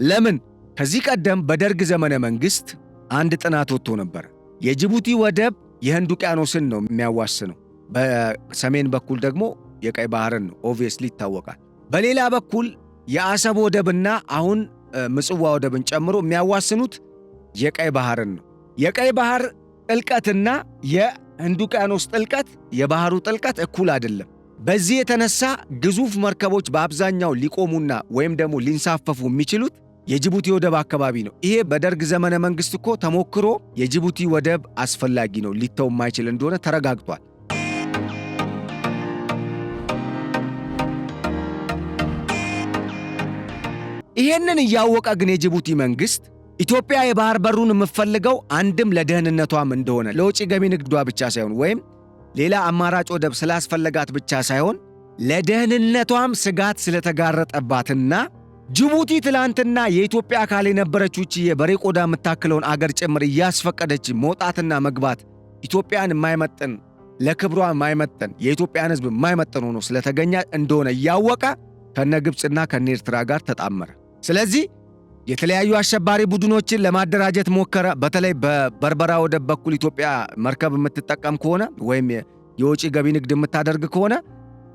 ለምን? ከዚህ ቀደም በደርግ ዘመነ መንግሥት አንድ ጥናት ወጥቶ ነበር። የጅቡቲ ወደብ የህንድ ውቅያኖስን ነው የሚያዋስነው። በሰሜን በኩል ደግሞ የቀይ ባህርን ነው። ኦብቪየስሊ ይታወቃል። በሌላ በኩል የአሰብ ወደብና አሁን ምጽዋ ወደብን ጨምሮ የሚያዋስኑት የቀይ ባህርን ነው። የቀይ ባህር ጥልቀትና የህንድ ውቅያኖስ ጥልቀት፣ የባህሩ ጥልቀት እኩል አይደለም። በዚህ የተነሳ ግዙፍ መርከቦች በአብዛኛው ሊቆሙና ወይም ደግሞ ሊንሳፈፉ የሚችሉት የጅቡቲ ወደብ አካባቢ ነው። ይሄ በደርግ ዘመነ መንግሥት እኮ ተሞክሮ የጅቡቲ ወደብ አስፈላጊ ነው፣ ሊተው የማይችል እንደሆነ ተረጋግጧል። ይሄንን እያወቀ ግን የጅቡቲ መንግሥት ኢትዮጵያ የባህር በሩን የምትፈልገው አንድም ለደህንነቷም እንደሆነ ለውጭ ገቢ ንግዷ ብቻ ሳይሆን ወይም ሌላ አማራጭ ወደብ ስላስፈለጋት ብቻ ሳይሆን ለደህንነቷም ስጋት ስለተጋረጠባትና ጅቡቲ ትላንትና የኢትዮጵያ አካል የነበረችው በሬ ቆዳ የምታክለውን አገር ጭምር እያስፈቀደች መውጣትና መግባት ኢትዮጵያን የማይመጥን ለክብሯ የማይመጥን የኢትዮጵያን ሕዝብ የማይመጥን ሆኖ ስለተገኘ እንደሆነ እያወቀ ከነ ግብፅና ከነ ኤርትራ ጋር ተጣመረ። ስለዚህ የተለያዩ አሸባሪ ቡድኖችን ለማደራጀት ሞከረ። በተለይ በበርበራ ወደብ በኩል ኢትዮጵያ መርከብ የምትጠቀም ከሆነ ወይም የውጭ ገቢ ንግድ የምታደርግ ከሆነ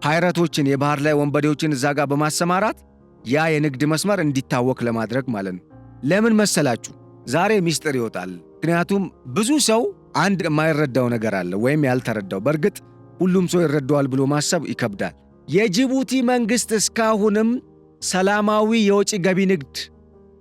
ፓይረቶችን፣ የባህር ላይ ወንበዴዎችን እዛ ጋር በማሰማራት ያ የንግድ መስመር እንዲታወክ ለማድረግ ማለት ነው። ለምን መሰላችሁ? ዛሬ ሚስጥር ይወጣል። ምክንያቱም ብዙ ሰው አንድ የማይረዳው ነገር አለ ወይም ያልተረዳው። በእርግጥ ሁሉም ሰው ይረዳዋል ብሎ ማሰብ ይከብዳል። የጅቡቲ መንግሥት እስካሁንም ሰላማዊ የውጭ ገቢ ንግድ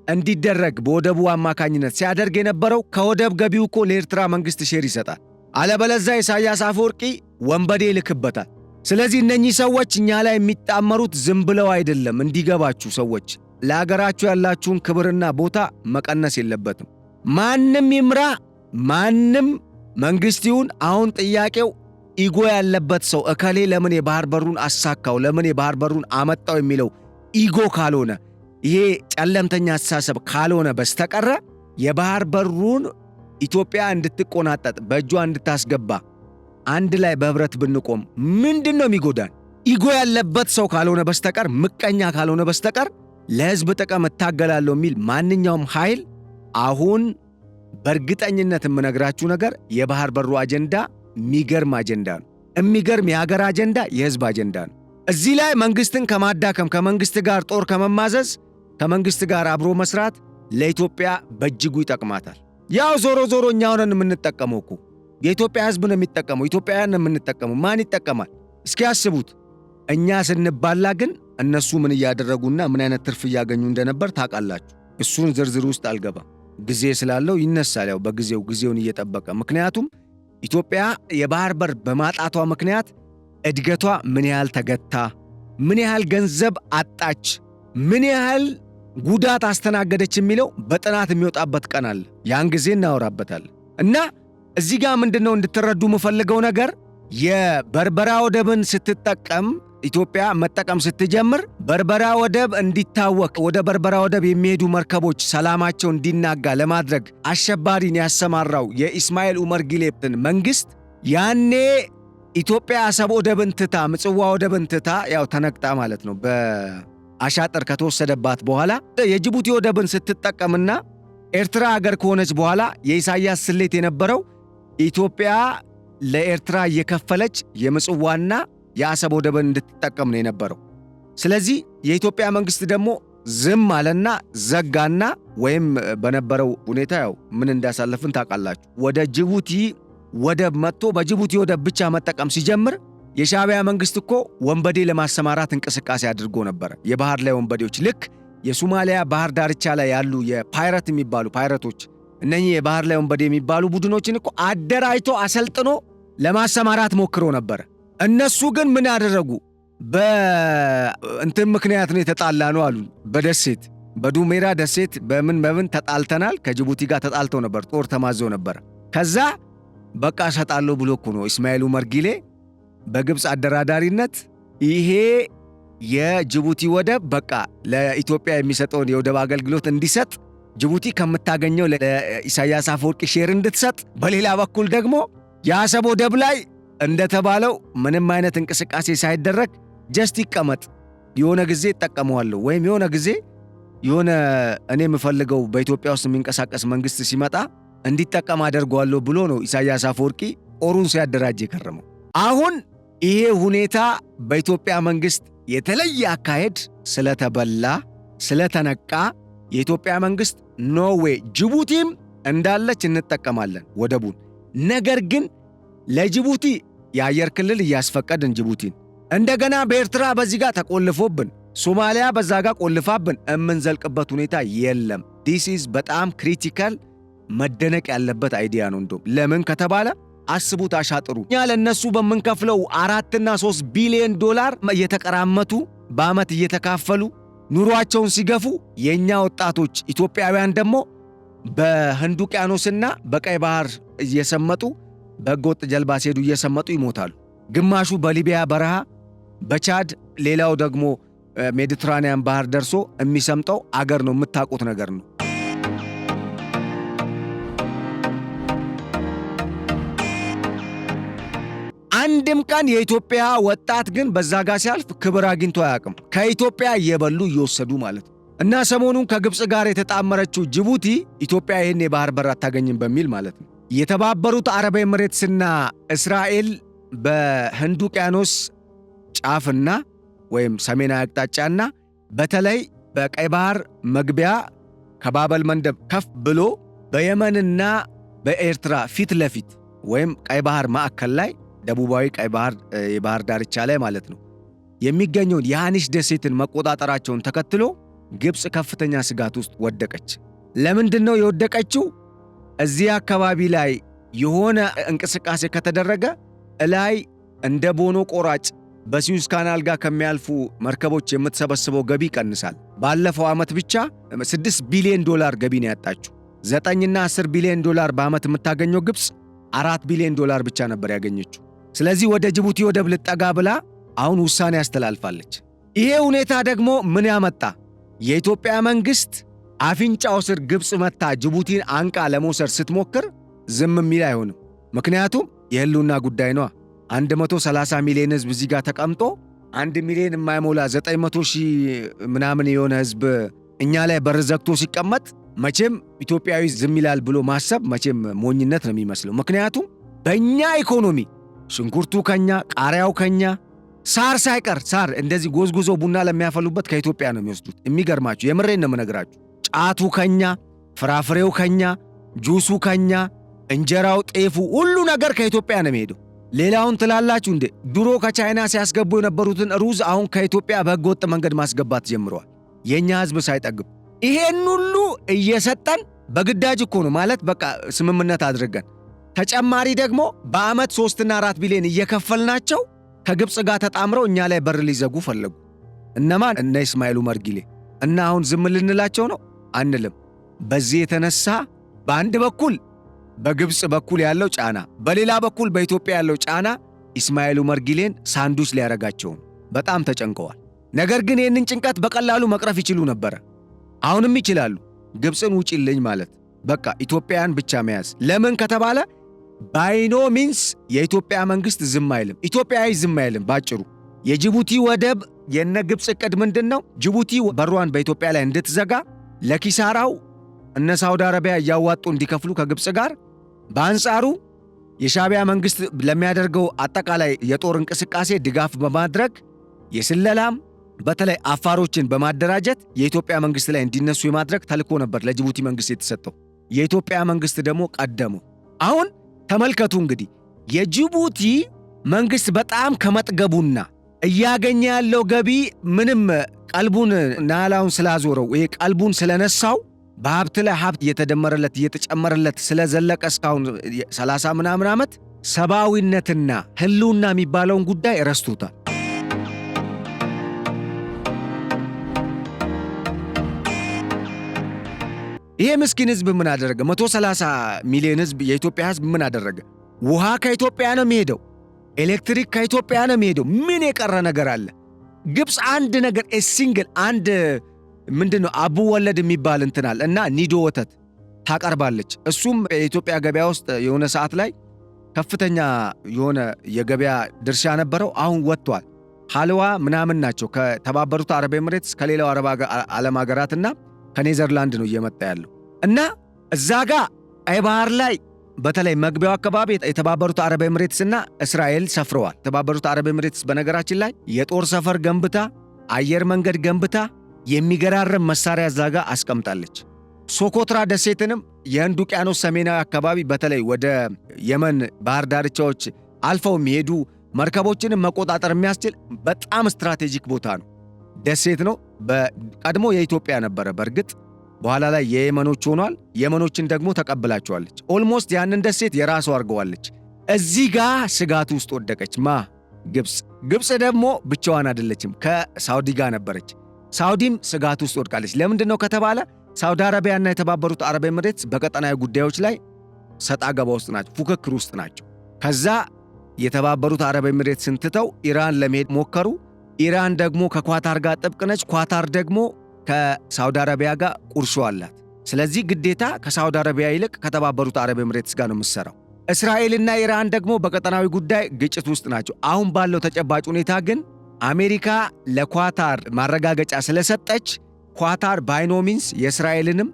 እንዲደረግ በወደቡ አማካኝነት ሲያደርግ የነበረው ከወደብ ገቢው እኮ ለኤርትራ መንግሥት ሼር ይሰጣል። አለበለዚያ ኢሳያስ አፈወርቂ ወንበዴ ይልክበታል። ስለዚህ እነኚህ ሰዎች እኛ ላይ የሚጣመሩት ዝም ብለው አይደለም። እንዲገባችሁ ሰዎች፣ ለአገራችሁ ያላችሁን ክብርና ቦታ መቀነስ የለበትም። ማንም ይምራ ማንም መንግሥት ይሁን፣ አሁን ጥያቄው ኢጎ ያለበት ሰው እከሌ ለምን የባህር በሩን አሳካው፣ ለምን የባህር በሩን አመጣው የሚለው ኢጎ ካልሆነ፣ ይሄ ጨለምተኛ አስተሳሰብ ካልሆነ በስተቀረ የባህር በሩን ኢትዮጵያ እንድትቆናጠጥ በእጇ እንድታስገባ አንድ ላይ በህብረት ብንቆም ምንድን ነው የሚጎዳን? ኢጎ ያለበት ሰው ካልሆነ በስተቀር፣ ምቀኛ ካልሆነ በስተቀር ለሕዝብ ጥቅም እታገላለሁ የሚል ማንኛውም ኃይል አሁን በእርግጠኝነት የምነግራችሁ ነገር የባህር በሩ አጀንዳ የሚገርም አጀንዳ ነው። የሚገርም የሀገር አጀንዳ፣ የሕዝብ አጀንዳ ነው። እዚህ ላይ መንግሥትን ከማዳከም ከመንግሥት ጋር ጦር ከመማዘዝ ከመንግሥት ጋር አብሮ መስራት ለኢትዮጵያ በእጅጉ ይጠቅማታል። ያው ዞሮ ዞሮ እኛ ሆነን የምንጠቀመው እኮ የኢትዮጵያ ሕዝብ ነው የሚጠቀመው፣ ኢትዮጵያውያን ነው የምንጠቀመው። ማን ይጠቀማል? እስኪ ያስቡት። እኛ ስንባላ ግን እነሱ ምን እያደረጉና ምን አይነት ትርፍ እያገኙ እንደነበር ታውቃላችሁ። እሱን ዝርዝር ውስጥ አልገባም፣ ጊዜ ስላለው ይነሳል። ያው በጊዜው ጊዜውን እየጠበቀ ምክንያቱም ኢትዮጵያ የባህር በር በማጣቷ ምክንያት እድገቷ ምን ያህል ተገታ፣ ምን ያህል ገንዘብ አጣች፣ ምን ያህል ጉዳት አስተናገደች የሚለው በጥናት የሚወጣበት ቀን አለ። ያን ጊዜ እናወራበታለን። እና እዚህ ጋር ምንድነው እንድትረዱ የምፈልገው ነገር የበርበራ ወደብን ስትጠቀም ኢትዮጵያ መጠቀም ስትጀምር በርበራ ወደብ እንዲታወክ ወደ በርበራ ወደብ የሚሄዱ መርከቦች ሰላማቸው እንዲናጋ ለማድረግ አሸባሪን ያሰማራው የኢስማኤል ኡመር ጊሌትን መንግሥት ያኔ ኢትዮጵያ አሰብ ወደብን ትታ ምጽዋ ወደብን ትታ ያው ተነቅጣ ማለት ነው በአሻጥር ከተወሰደባት በኋላ የጅቡቲ ወደብን ስትጠቀምና ኤርትራ አገር ከሆነች በኋላ የኢሳያስ ስሌት የነበረው ኢትዮጵያ ለኤርትራ እየከፈለች የምጽዋና የአሰብ ወደብን እንድትጠቀም ነው የነበረው። ስለዚህ የኢትዮጵያ መንግሥት ደግሞ ዝም አለና ዘጋና ወይም በነበረው ሁኔታ ያው ምን እንዳሳለፍን ታውቃላችሁ። ወደ ጅቡቲ ወደብ መጥቶ በጅቡቲ ወደብ ብቻ መጠቀም ሲጀምር የሻዕቢያ መንግሥት እኮ ወንበዴ ለማሰማራት እንቅስቃሴ አድርጎ ነበር። የባህር ላይ ወንበዴዎች ልክ የሶማሊያ ባህር ዳርቻ ላይ ያሉ የፓይረት የሚባሉ ፓይረቶች እነኚህ የባህር ላይ ወንበዴ የሚባሉ ቡድኖችን እኮ አደራጅቶ አሰልጥኖ ለማሰማራት ሞክሮ ነበር። እነሱ ግን ምን አደረጉ? በእንትን ምክንያት ነው የተጣላ ነው አሉ። በደሴት በዱሜራ ደሴት በምን ተጣልተናል፣ ከጅቡቲ ጋር ተጣልተው ነበር፣ ጦር ተማዘው ነበር። ከዛ በቃ እሰጣለሁ ብሎ እኮ ነው ኢስማኤል ኡመር ጊሌ በግብፅ አደራዳሪነት ይሄ የጅቡቲ ወደብ በቃ ለኢትዮጵያ የሚሰጠውን የወደብ አገልግሎት እንዲሰጥ ጅቡቲ ከምታገኘው ለኢሳያስ አፈወርቂ ሼር እንድትሰጥ፣ በሌላ በኩል ደግሞ የአሰብ ወደብ ላይ እንደተባለው ምንም አይነት እንቅስቃሴ ሳይደረግ ጀስት ይቀመጥ፣ የሆነ ጊዜ እጠቀመዋለሁ ወይም የሆነ ጊዜ የሆነ እኔ የምፈልገው በኢትዮጵያ ውስጥ የሚንቀሳቀስ መንግስት ሲመጣ እንዲጠቀም አደርገዋለሁ ብሎ ነው ኢሳያስ አፈወርቂ ጦሩን ሲያደራጅ የከረመው። አሁን ይሄ ሁኔታ በኢትዮጵያ መንግስት የተለየ አካሄድ ስለተበላ ስለተነቃ የኢትዮጵያ መንግስት ኖዌይ ጅቡቲም እንዳለች እንጠቀማለን ወደቡን፣ ነገር ግን ለጅቡቲ የአየር ክልል እያስፈቀድን ጅቡቲን እንደገና በኤርትራ በዚህ ጋር ተቆልፎብን ሶማሊያ በዛ ጋር ቆልፋብን የምንዘልቅበት ሁኔታ የለም። ዲስ ኢዝ በጣም ክሪቲካል መደነቅ ያለበት አይዲያ ነው። እንደውም ለምን ከተባለ አስቡት፣ አሻጥሩ እኛ ለነሱ በምንከፍለው 4 እና 3 ቢሊዮን ዶላር እየተቀራመቱ በዓመት እየተካፈሉ ኑሯቸውን ሲገፉ የኛ ወጣቶች ኢትዮጵያውያን ደግሞ በህንድ ውቅያኖስና በቀይ ባህር እየሰመጡ በህገወጥ ጀልባ ሲሄዱ እየሰመጡ ይሞታሉ። ግማሹ በሊቢያ በረሃ በቻድ ሌላው ደግሞ ሜዲትራኒያን ባህር ደርሶ የሚሰምጠው አገር ነው። የምታውቁት ነገር ነው። አንድም ቀን የኢትዮጵያ ወጣት ግን በዛ ጋር ሲያልፍ ክብር አግኝቶ አያውቅም። ከኢትዮጵያ እየበሉ እየወሰዱ ማለት ነው። እና ሰሞኑን ከግብፅ ጋር የተጣመረችው ጅቡቲ ኢትዮጵያ ይህን የባህር በር አታገኝም በሚል ማለት ነው። የተባበሩት አረብ ኤምሬትስና እስራኤል በህንድ ውቅያኖስ ጫፍና ወይም ሰሜናዊ አቅጣጫና በተለይ በቀይ ባህር መግቢያ ከባበል መንደብ ከፍ ብሎ በየመንና በኤርትራ ፊት ለፊት ወይም ቀይ ባህር ማዕከል ላይ ደቡባዊ ቀይ ባህር የባህር ዳርቻ ላይ ማለት ነው የሚገኘውን የሃኒሽ ደሴትን መቆጣጠራቸውን ተከትሎ ግብፅ ከፍተኛ ስጋት ውስጥ ወደቀች። ለምንድን ነው የወደቀችው? እዚህ አካባቢ ላይ የሆነ እንቅስቃሴ ከተደረገ እላይ እንደ ቦኖ ቆራጭ በስዊዝ ካናል ጋር ከሚያልፉ መርከቦች የምትሰበስበው ገቢ ይቀንሳል። ባለፈው ዓመት ብቻ 6 ቢሊዮን ዶላር ገቢ ነው ያጣችው። 9 እና 10 ቢሊዮን ዶላር በዓመት የምታገኘው ግብፅ 4 ቢሊዮን ዶላር ብቻ ነበር ያገኘችው። ስለዚህ ወደ ጅቡቲ ወደብ ልጠጋ ብላ አሁን ውሳኔ ያስተላልፋለች። ይሄ ሁኔታ ደግሞ ምን ያመጣ? የኢትዮጵያ መንግስት አፍንጫው ስር ግብፅ መታ ጅቡቲን አንቃ ለመውሰድ ስትሞክር ዝም የሚል አይሆንም። ምክንያቱም የህልውና ጉዳይ ነዋ። 130 ሚሊዮን ህዝብ እዚህ ጋር ተቀምጦ 1 ሚሊዮን የማይሞላ 900 ሺህ ምናምን የሆነ ህዝብ እኛ ላይ በር ዘግቶ ሲቀመጥ መቼም ኢትዮጵያዊ ዝም ይላል ብሎ ማሰብ መቼም ሞኝነት ነው የሚመስለው። ምክንያቱም በእኛ ኢኮኖሚ ሽንኩርቱ ከኛ፣ ቃሪያው ከኛ፣ ሳር ሳይቀር ሳር እንደዚህ ጎዝጉዞ ቡና ለሚያፈሉበት ከኢትዮጵያ ነው የሚወስዱት። የሚገርማችሁ የምሬን ነው የምነግራችሁ። ጫቱ ከኛ፣ ፍራፍሬው ከኛ፣ ጁሱ ከኛ፣ እንጀራው፣ ጤፉ፣ ሁሉ ነገር ከኢትዮጵያ ነው የሚሄደው። ሌላውን ትላላችሁ እንዴ? ድሮ ከቻይና ሲያስገቡ የነበሩትን ሩዝ አሁን ከኢትዮጵያ በህገወጥ መንገድ ማስገባት ጀምረዋል። የኛ ህዝብ ሳይጠግብ ይሄን ሁሉ እየሰጠን በግዳጅ እኮ ነው ማለት በቃ ስምምነት አድርገን ተጨማሪ ደግሞ በዓመት 3 እና 4 ቢሊዮን እየከፈልናቸው ከግብፅ ጋር ተጣምረው እኛ ላይ በር ሊዘጉ ፈለጉ። እነማን? እነ ኢስማኤል ኡመር ጊሌ። እና አሁን ዝም ልንላቸው ነው? አንልም። በዚህ የተነሳ በአንድ በኩል በግብፅ በኩል ያለው ጫና፣ በሌላ በኩል በኢትዮጵያ ያለው ጫና ኢስማኤል ኡመር ጊሌን ሳንዱች ሊያረጋቸው በጣም ተጨንቀዋል። ነገር ግን ይህንን ጭንቀት በቀላሉ መቅረፍ ይችሉ ነበረ። አሁንም ይችላሉ። ግብፅን ውጪልኝ ማለት በቃ ኢትዮጵያን ብቻ መያዝ። ለምን ከተባለ ባይኖ ሚንስ የኢትዮጵያ መንግስት ዝም አይልም። ኢትዮጵያዊ ዝም አይልም። ባጭሩ የጅቡቲ ወደብ የነ ግብፅ ዕቅድ ምንድን ነው? ጅቡቲ በሯን በኢትዮጵያ ላይ እንድትዘጋ ለኪሳራው እነ ሳውዲ አረቢያ እያዋጡ እንዲከፍሉ ከግብፅ ጋር፣ በአንጻሩ የሻዕቢያ መንግስት ለሚያደርገው አጠቃላይ የጦር እንቅስቃሴ ድጋፍ በማድረግ የስለላም በተለይ አፋሮችን በማደራጀት የኢትዮጵያ መንግስት ላይ እንዲነሱ የማድረግ ተልዕኮ ነበር ለጅቡቲ መንግስት የተሰጠው። የኢትዮጵያ መንግስት ደግሞ ቀደመው። አሁን ተመልከቱ እንግዲህ የጅቡቲ መንግስት በጣም ከመጥገቡና እያገኘ ያለው ገቢ ምንም ቀልቡን ናላውን ስላዞረው ይሄ ቀልቡን ስለነሳው በሀብት ላይ ሀብት እየተደመረለት እየተጨመረለት ስለዘለቀ እስካሁን 30 ምናምን ዓመት ሰብአዊነትና ህልውና የሚባለውን ጉዳይ ረስቶታል። ይሄ ምስኪን ህዝብ ምን አደረገ? 130 ሚሊዮን ህዝብ የኢትዮጵያ ህዝብ ምን አደረገ? ውሃ ከኢትዮጵያ ነው የሚሄደው። ኤሌክትሪክ ከኢትዮጵያ ነው የሚሄደው። ምን የቀረ ነገር አለ? ግብፅ አንድ ነገር ሲንግል አንድ ምንድነው አቡ ወለድ የሚባል እንትናል እና ኒዶ ወተት ታቀርባለች። እሱም የኢትዮጵያ ገበያ ውስጥ የሆነ ሰዓት ላይ ከፍተኛ የሆነ የገበያ ድርሻ ነበረው። አሁን ወጥቷል። ሐልዋ ምናምን ናቸው ከተባበሩት አረብ ኤምሬትስ ከሌላው ዓለም ሀገራትና ከኔዘርላንድ ነው እየመጣ ያለው እና እዛ ጋር ቀይ ባህር ላይ በተለይ መግቢያው አካባቢ የተባበሩት አረብ ኤምሬትስና እስራኤል ሰፍረዋል። የተባበሩት አረብ ኤምሬትስ በነገራችን ላይ የጦር ሰፈር ገንብታ አየር መንገድ ገንብታ የሚገራረም መሳሪያ እዛ ጋር አስቀምጣለች። ሶኮትራ ደሴትንም የህንድ ውቅያኖስ ሰሜናዊ አካባቢ በተለይ ወደ የመን ባህር ዳርቻዎች አልፈው የሚሄዱ መርከቦችንም መቆጣጠር የሚያስችል በጣም ስትራቴጂክ ቦታ ነው። ደሴት ነው። በቀድሞ የኢትዮጵያ ነበረ። በእርግጥ በኋላ ላይ የየመኖች ሆኗል። የመኖችን ደግሞ ተቀብላቸዋለች። ኦልሞስት ያንን ደሴት የራሷ አድርገዋለች። እዚህ ጋር ስጋቱ ውስጥ ወደቀች። ግብፅ። ግብፅ ደግሞ ብቻዋን አይደለችም፣ ከሳውዲ ጋር ነበረች። ሳውዲም ስጋቱ ውስጥ ወድቃለች። ለምንድን ነው ከተባለ ሳውዲ አረቢያና የተባበሩት አረብ ኤምሬትስ በቀጠናዊ ጉዳዮች ላይ ሰጣ ገባ ውስጥ ናቸው፣ ፉክክር ውስጥ ናቸው። ከዛ የተባበሩት አረብ ኤምሬትስን ትተው ኢራን ለመሄድ ሞከሩ። ኢራን ደግሞ ከኳታር ጋር ጥብቅ ነች። ኳታር ደግሞ ከሳውዲ አረቢያ ጋር ቁርሾ አላት። ስለዚህ ግዴታ ከሳውዲ አረቢያ ይልቅ ከተባበሩት አረብ ኤምሬትስ ጋር ነው የምትሰራው። እስራኤልና ኢራን ደግሞ በቀጠናዊ ጉዳይ ግጭት ውስጥ ናቸው። አሁን ባለው ተጨባጭ ሁኔታ ግን አሜሪካ ለኳታር ማረጋገጫ ስለሰጠች ኳታር ባይኖሚንስ የእስራኤልንም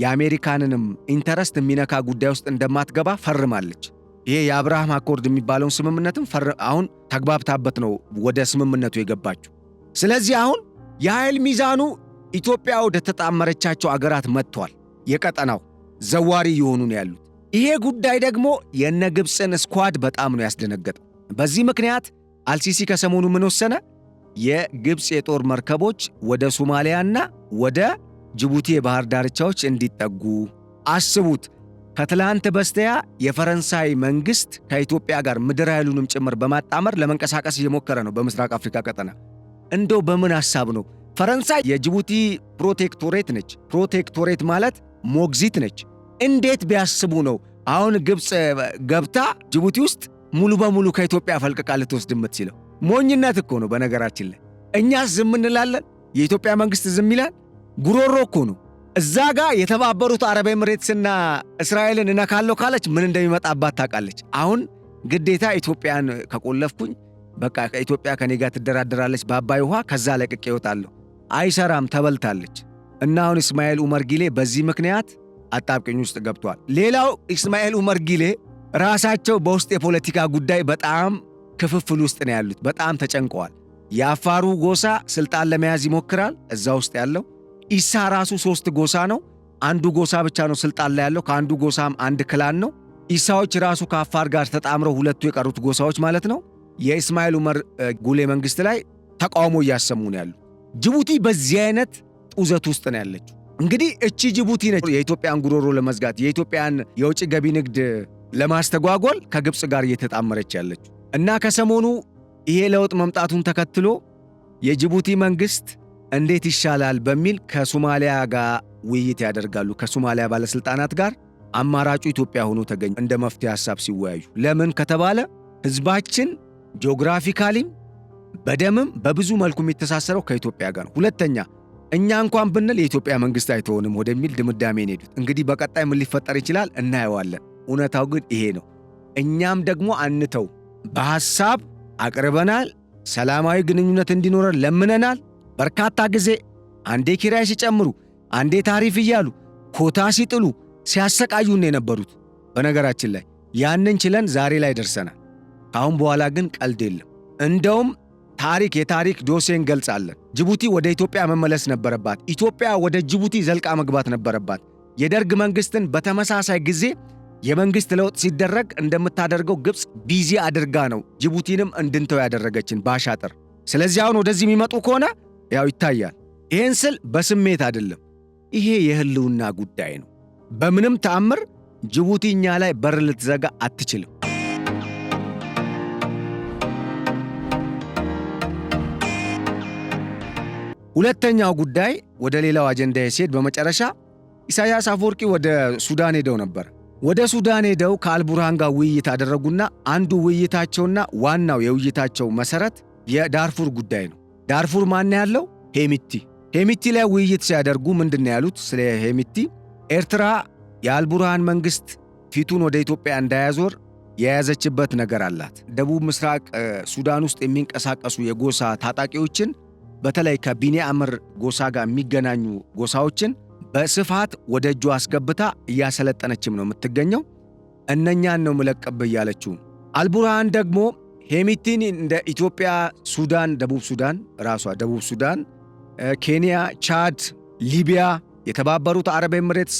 የአሜሪካንንም ኢንተረስት የሚነካ ጉዳይ ውስጥ እንደማትገባ ፈርማለች። ይሄ የአብርሃም አኮርድ የሚባለውን ስምምነትም አሁን ተግባብታበት ነው ወደ ስምምነቱ የገባችው። ስለዚህ አሁን የኃይል ሚዛኑ ኢትዮጵያ ወደ ተጣመረቻቸው አገራት መጥቷል። የቀጠናው ዘዋሪ የሆኑ ነው ያሉት። ይሄ ጉዳይ ደግሞ የነ ግብፅን ስኳድ በጣም ነው ያስደነገጠው። በዚህ ምክንያት አልሲሲ ከሰሞኑ ምን ወሰነ? የግብፅ የጦር መርከቦች ወደ ሶማሊያና ወደ ጅቡቲ የባህር ዳርቻዎች እንዲጠጉ አስቡት። ከትላንት በስቲያ የፈረንሳይ መንግስት ከኢትዮጵያ ጋር ምድር ኃይሉንም ጭምር በማጣመር ለመንቀሳቀስ እየሞከረ ነው በምስራቅ አፍሪካ ቀጠና። እንደው በምን ሐሳብ ነው? ፈረንሳይ የጅቡቲ ፕሮቴክቶሬት ነች። ፕሮቴክቶሬት ማለት ሞግዚት ነች። እንዴት ቢያስቡ ነው አሁን ግብፅ ገብታ ጅቡቲ ውስጥ ሙሉ በሙሉ ከኢትዮጵያ ፈልቅቃ ልትወስድ የምትችለው? ሞኝነት እኮ ነው። በነገራችን ላይ እኛስ ዝም እንላለን፣ የኢትዮጵያ መንግስት ዝም ይላል። ጉሮሮ እኮ ነው። እዛ ጋር የተባበሩት አረብ ኤምሬትስና እስራኤልን እነካለሁ ካለች ምን እንደሚመጣባት ታውቃለች። አሁን ግዴታ ኢትዮጵያን ከቆለፍኩኝ በቃ ኢትዮጵያ ከኔ ጋር ትደራደራለች በአባይ ውሃ፣ ከዛ ለቅቄ እወጣለሁ። አይሰራም፣ ተበልታለች። እና አሁን እስማኤል ኡመር ጊሌ በዚህ ምክንያት አጣብቅኝ ውስጥ ገብቷል። ሌላው እስማኤል ኡመር ጊሌ ራሳቸው በውስጥ የፖለቲካ ጉዳይ በጣም ክፍፍል ውስጥ ነው ያሉት። በጣም ተጨንቀዋል። የአፋሩ ጎሳ ስልጣን ለመያዝ ይሞክራል እዛ ውስጥ ያለው። ኢሳ ራሱ 3 ጎሳ ነው። አንዱ ጎሳ ብቻ ነው ስልጣን ላይ ያለው። ከአንዱ ጎሳም አንድ ክላን ነው። ኢሳዎች ራሱ ከአፋር ጋር ተጣምረው ሁለቱ የቀሩት ጎሳዎች ማለት ነው የእስማኤል ኡመር ጉሌ መንግስት ላይ ተቃውሞ እያሰሙ ነው ያሉት። ጅቡቲ በዚህ አይነት ጡዘት ውስጥ ነው ያለችው። እንግዲህ እቺ ጅቡቲ ነች የኢትዮጵያን ጉሮሮ ለመዝጋት የኢትዮጵያን የውጭ ገቢ ንግድ ለማስተጓጎል ከግብፅ ጋር እየተጣመረች ያለችው እና ከሰሞኑ ይሄ ለውጥ መምጣቱን ተከትሎ የጅቡቲ መንግስት እንዴት ይሻላል በሚል ከሶማሊያ ጋር ውይይት ያደርጋሉ። ከሶማሊያ ባለስልጣናት ጋር አማራጩ ኢትዮጵያ ሆኖ ተገኘ እንደ መፍትሄ ሐሳብ ሲወያዩ። ለምን ከተባለ ህዝባችን ጂኦግራፊካሊም በደምም በብዙ መልኩ የሚተሳሰረው ከኢትዮጵያ ጋር ነው። ሁለተኛ እኛ እንኳን ብንል የኢትዮጵያ መንግስት አይተውንም ወደሚል ድምዳሜ ነው ሄዱት። እንግዲህ በቀጣይ ምን ሊፈጠር ይችላል እናየዋለን። እውነታው ግን ይሄ ነው። እኛም ደግሞ አንተው በሐሳብ አቅርበናል። ሰላማዊ ግንኙነት እንዲኖረን ለምነናል። በርካታ ጊዜ አንዴ ኪራይ ሲጨምሩ፣ አንዴ ታሪፍ እያሉ ኮታ ሲጥሉ ሲያሰቃዩን የነበሩት። በነገራችን ላይ ያንን ችለን ዛሬ ላይ ደርሰናል። ካሁን በኋላ ግን ቀልድ የለም። እንደውም የታሪክ ዶሴ እንገልጻለን። ጅቡቲ ወደ ኢትዮጵያ መመለስ ነበረባት። ኢትዮጵያ ወደ ጅቡቲ ዘልቃ መግባት ነበረባት። የደርግ መንግስትን በተመሳሳይ ጊዜ የመንግስት ለውጥ ሲደረግ እንደምታደርገው ግብፅ ቢዚ አድርጋ ነው ጅቡቲንም እንድንተው ያደረገችን ባሻጥር። ስለዚህ አሁን ወደዚህ የሚመጡ ከሆነ ያው ይታያል። ይህን ስል በስሜት አይደለም። ይሄ የህልውና ጉዳይ ነው። በምንም ተአምር ጅቡቲ እኛ ላይ በር ልትዘጋ አትችልም። ሁለተኛው ጉዳይ ወደ ሌላው አጀንዳ ሲሄድ በመጨረሻ ኢሳያስ አፈወርቂ ወደ ሱዳን ሄደው ነበር። ወደ ሱዳን ሄደው ከአልቡርሃን ጋር ውይይት አደረጉና አንዱ ውይይታቸውና ዋናው የውይይታቸው መሰረት የዳርፉር ጉዳይ ነው። ዳርፉር ማን ያለው? ሄሚቲ ላይ ውይይት ሲያደርጉ ምንድን ነው ያሉት? ስለ ሄሚቲ ኤርትራ የአልቡርሃን መንግስት ፊቱን ወደ ኢትዮጵያ እንዳያዞር የያዘችበት ነገር አላት። ደቡብ ምስራቅ ሱዳን ውስጥ የሚንቀሳቀሱ የጎሳ ታጣቂዎችን በተለይ ከቢኒያምር ጎሳ ጋር የሚገናኙ ጎሳዎችን በስፋት ወደ እጇ አስገብታ እያሰለጠነችም ነው የምትገኘው። እነኛን ነው ምለቀብ እያለችው። አልቡርሃን ደግሞ ሄሚቲን እንደ ኢትዮጵያ፣ ሱዳን፣ ደቡብ ሱዳን ራሷ ደቡብ ሱዳን፣ ኬንያ፣ ቻድ፣ ሊቢያ፣ የተባበሩት አረብ ኤምሬትስ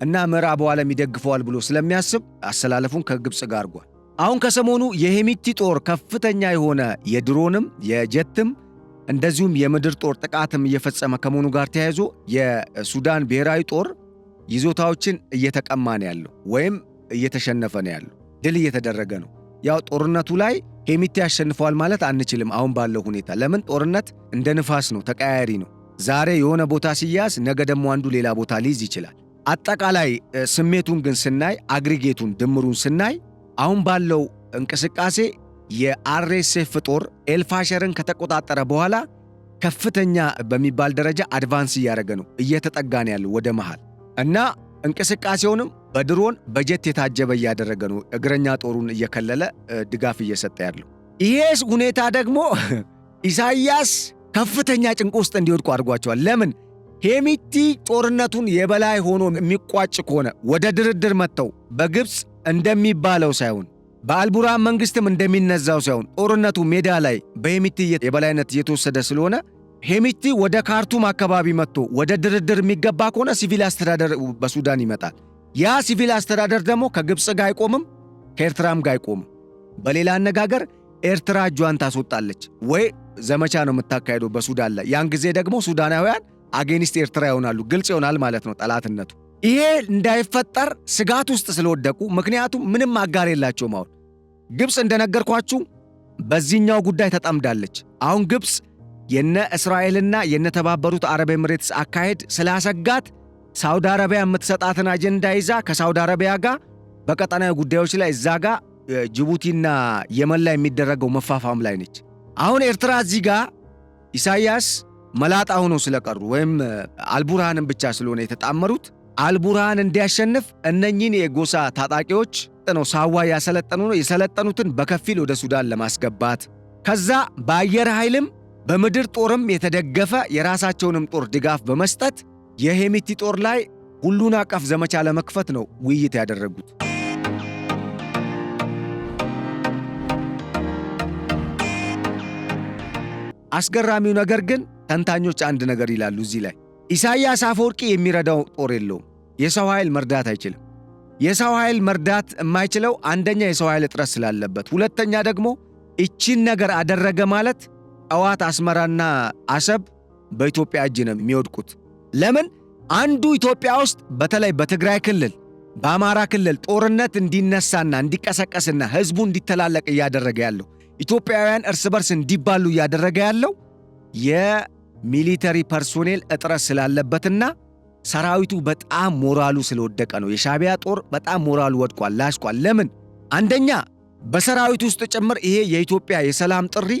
እና ምዕራቡ ዓለም ይደግፈዋል ብሎ ስለሚያስብ አሰላለፉን ከግብፅ ጋር አድርጓል። አሁን ከሰሞኑ የሄሚቲ ጦር ከፍተኛ የሆነ የድሮንም የጀትም እንደዚሁም የምድር ጦር ጥቃትም እየፈጸመ ከመሆኑ ጋር ተያይዞ የሱዳን ብሔራዊ ጦር ይዞታዎችን እየተቀማ ነው ያለው ወይም እየተሸነፈ ነው ያለው። ድል እየተደረገ ነው። ያው ጦርነቱ ላይ ሄሚቲ ያሸንፈዋል ማለት አንችልም አሁን ባለው ሁኔታ። ለምን ጦርነት እንደ ንፋስ ነው፣ ተቀያያሪ ነው። ዛሬ የሆነ ቦታ ሲያዝ ነገ ደግሞ አንዱ ሌላ ቦታ ሊይዝ ይችላል። አጠቃላይ ስሜቱን ግን ስናይ አግሪጌቱን ድምሩን ስናይ አሁን ባለው እንቅስቃሴ የአርኤስኤፍ ጦር ኤልፋሸርን ከተቆጣጠረ በኋላ ከፍተኛ በሚባል ደረጃ አድቫንስ እያደረገ ነው፣ እየተጠጋ ነው ያለው ወደ መሃል እና እንቅስቃሴውንም በድሮን በጀት የታጀበ እያደረገ ነው። እግረኛ ጦሩን እየከለለ ድጋፍ እየሰጠ ያለው ይሄ ሁኔታ ደግሞ ኢሳይያስ ከፍተኛ ጭንቅ ውስጥ እንዲወድቁ አድርጓቸዋል። ለምን? ሄሚቲ ጦርነቱን የበላይ ሆኖ የሚቋጭ ከሆነ ወደ ድርድር መጥተው በግብፅ እንደሚባለው ሳይሆን በአልቡርሃን መንግስትም እንደሚነዛው ሳይሆን ጦርነቱ ሜዳ ላይ በሄሚቲ የበላይነት እየተወሰደ ስለሆነ ሄሚቲ ወደ ካርቱም አካባቢ መጥቶ ወደ ድርድር የሚገባ ከሆነ ሲቪል አስተዳደር በሱዳን ይመጣል። ያ ሲቪል አስተዳደር ደግሞ ከግብፅ ጋር አይቆምም፣ ከኤርትራም ጋር አይቆምም። በሌላ አነጋገር ኤርትራ እጇን ታስወጣለች ወይ ዘመቻ ነው የምታካሄደው በሱዳን ላይ። ያን ጊዜ ደግሞ ሱዳናውያን አጌኒስት ኤርትራ ይሆናሉ። ግልጽ ይሆናል ማለት ነው ጠላትነቱ። ይሄ እንዳይፈጠር ስጋት ውስጥ ስለወደቁ፣ ምክንያቱም ምንም አጋር የላቸውም። አሁን ግብፅ እንደነገርኳችሁ በዚህኛው ጉዳይ ተጠምዳለች። አሁን ግብፅ የነ እስራኤልና የነ ተባበሩት አረብ ኤምሬትስ አካሄድ ስላሰጋት ሳውዲ አረቢያ የምትሰጣትን አጀንዳ ይዛ ከሳውዲ አረቢያ ጋር በቀጠናዊ ጉዳዮች ላይ እዛ ጋር ጅቡቲና የመን ላይ የሚደረገው መፋፋም ላይ ነች። አሁን ኤርትራ እዚህ ጋር ኢሳይያስ መላጣ ሆኖ ስለቀሩ ወይም አልቡርሃንን ብቻ ስለሆነ የተጣመሩት አልቡርሃን እንዲያሸንፍ እነኚህን የጎሳ ታጣቂዎች ነው ሳዋ ያሰለጠኑ ነው። የሰለጠኑትን በከፊል ወደ ሱዳን ለማስገባት ከዛ በአየር ኃይልም በምድር ጦርም የተደገፈ የራሳቸውንም ጦር ድጋፍ በመስጠት የሄሚቲ ጦር ላይ ሁሉን አቀፍ ዘመቻ ለመክፈት ነው ውይይት ያደረጉት። አስገራሚው ነገር ግን ተንታኞች አንድ ነገር ይላሉ እዚህ ላይ ኢሳይያስ አፈወርቂ የሚረዳው ጦር የለውም። የሰው ኃይል መርዳት አይችልም። የሰው ኃይል መርዳት የማይችለው አንደኛ የሰው ኃይል እጥረት ስላለበት፣ ሁለተኛ ደግሞ እቺን ነገር አደረገ ማለት ጠዋት አስመራና አሰብ በኢትዮጵያ እጅ ነው የሚወድቁት። ለምን? አንዱ ኢትዮጵያ ውስጥ በተለይ በትግራይ ክልል በአማራ ክልል ጦርነት እንዲነሳና እንዲቀሰቀስና ህዝቡ እንዲተላለቅ እያደረገ ያለው ኢትዮጵያውያን እርስ በርስ እንዲባሉ እያደረገ ያለው የሚሊተሪ ፐርሶኔል እጥረት ስላለበትና ሰራዊቱ በጣም ሞራሉ ስለወደቀ ነው። የሻዕቢያ ጦር በጣም ሞራሉ ወድቋል፣ ላሽቋል። ለምን? አንደኛ በሰራዊቱ ውስጥ ጭምር ይሄ የኢትዮጵያ የሰላም ጥሪ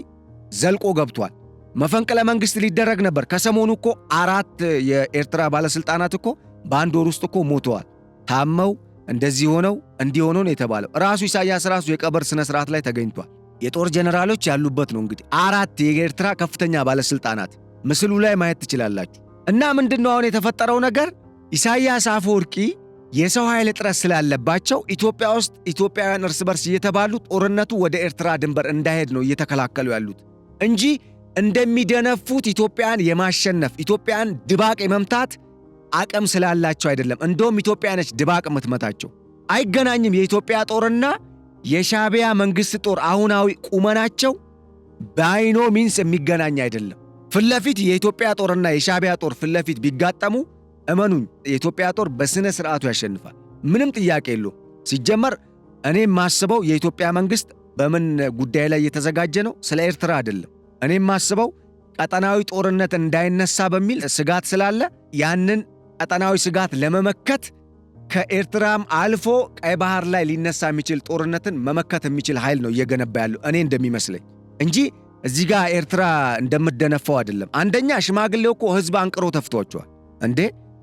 ዘልቆ ገብቷል። መፈንቅለ መንግስት ሊደረግ ነበር። ከሰሞኑ እኮ 4 የኤርትራ ባለስልጣናት እኮ በአንድ ወር ውስጥ እኮ ሞተዋል። ታመው እንደዚህ ሆነው እንዲሆነው ነው የተባለው። ራሱ ኢሳይያስ ራሱ የቀብር ስነ ስርዓት ላይ ተገኝቷል። የጦር ጀነራሎች ያሉበት ነው። እንግዲህ 4 የኤርትራ ከፍተኛ ባለስልጣናት ምስሉ ላይ ማየት ትችላላችሁ። እና ምንድነው አሁን የተፈጠረው ነገር? ኢሳይያስ አፈወርቂ የሰው ኃይል እጥረት ስላለባቸው ኢትዮጵያ ውስጥ ኢትዮጵያውያን እርስ በርስ እየተባሉ ጦርነቱ ወደ ኤርትራ ድንበር እንዳይሄድ ነው እየተከላከሉ ያሉት እንጂ እንደሚደነፉት ኢትዮጵያን የማሸነፍ ኢትዮጵያን ድባቅ የመምታት አቅም ስላላቸው አይደለም። እንደውም ኢትዮጵያ ነች ድባቅ የምትመታቸው። አይገናኝም። የኢትዮጵያ ጦርና የሻዕቢያ መንግስት ጦር አሁናዊ ቁመናቸው ባይኖ ሚንስ የሚገናኝ አይደለም። ፍለፊት የኢትዮጵያ ጦርና የሻዕቢያ ጦር ፍለፊት ቢጋጠሙ እመኑኝ የኢትዮጵያ ጦር በስነ ስርዓቱ ያሸንፋል። ምንም ጥያቄ የለውም። ሲጀመር እኔ ማስበው የኢትዮጵያ መንግስት በምን ጉዳይ ላይ የተዘጋጀ ነው? ስለ ኤርትራ አይደለም። እኔ ማስበው ቀጠናዊ ጦርነት እንዳይነሳ በሚል ስጋት ስላለ ያንን ቀጠናዊ ስጋት ለመመከት ከኤርትራም አልፎ ቀይ ባህር ላይ ሊነሳ የሚችል ጦርነትን መመከት የሚችል ኃይል ነው እየገነባ ያለው እኔ እንደሚመስለኝ እንጂ እዚህ ጋር ኤርትራ እንደምትደነፋው አይደለም። አንደኛ ሽማግሌው እኮ ህዝብ አንቅሮ ተፍቷቸዋል እንዴ!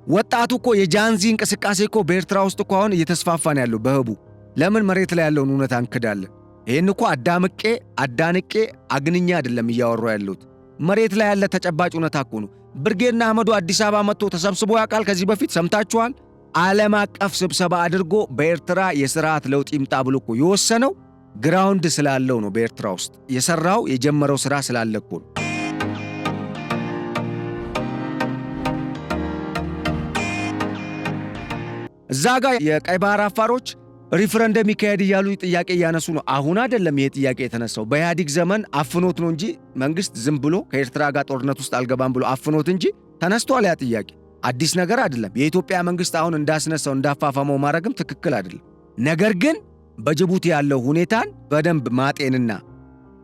ወጣቱ እኮ የጃንዚ እንቅስቃሴ እኮ በኤርትራ ውስጥ እኮ አሁን እየተስፋፋ ነው ያለው በህቡ። ለምን መሬት ላይ ያለውን እውነት አንክዳለን? ይህን እኮ አዳንቄ አግንኛ አይደለም እያወሩ ያሉት መሬት ላይ ያለ ተጨባጭ እውነታ እኮ ነው። ብርጌድና አህመዱ አዲስ አበባ መጥቶ ተሰብስቦ ያውቃል? ከዚህ በፊት ሰምታችኋል? ዓለም አቀፍ ስብሰባ አድርጎ በኤርትራ የሥርዓት ለውጥ ይምጣ ብሎ እኮ የወሰነው ግራውንድ ስላለው ነው። በኤርትራ ውስጥ የጀመረው ሥራ ስላለ እኮ ነው። እዛ ጋር የቀይ ባህር አፋሮች ሪፍረንደም ይካሄድ እያሉ ጥያቄ እያነሱ ነው። አሁን አይደለም ይሄ ጥያቄ የተነሳው፣ በኢህአዲግ ዘመን አፍኖት ነው እንጂ መንግስት ዝም ብሎ ከኤርትራ ጋር ጦርነት ውስጥ አልገባም ብሎ አፍኖት እንጂ ተነስቷል። ያ ጥያቄ አዲስ ነገር አይደለም። የኢትዮጵያ መንግስት አሁን እንዳስነሳው እንዳፋፋመው ማድረግም ትክክል አይደለም። ነገር ግን በጅቡቲ ያለው ሁኔታን በደንብ ማጤንና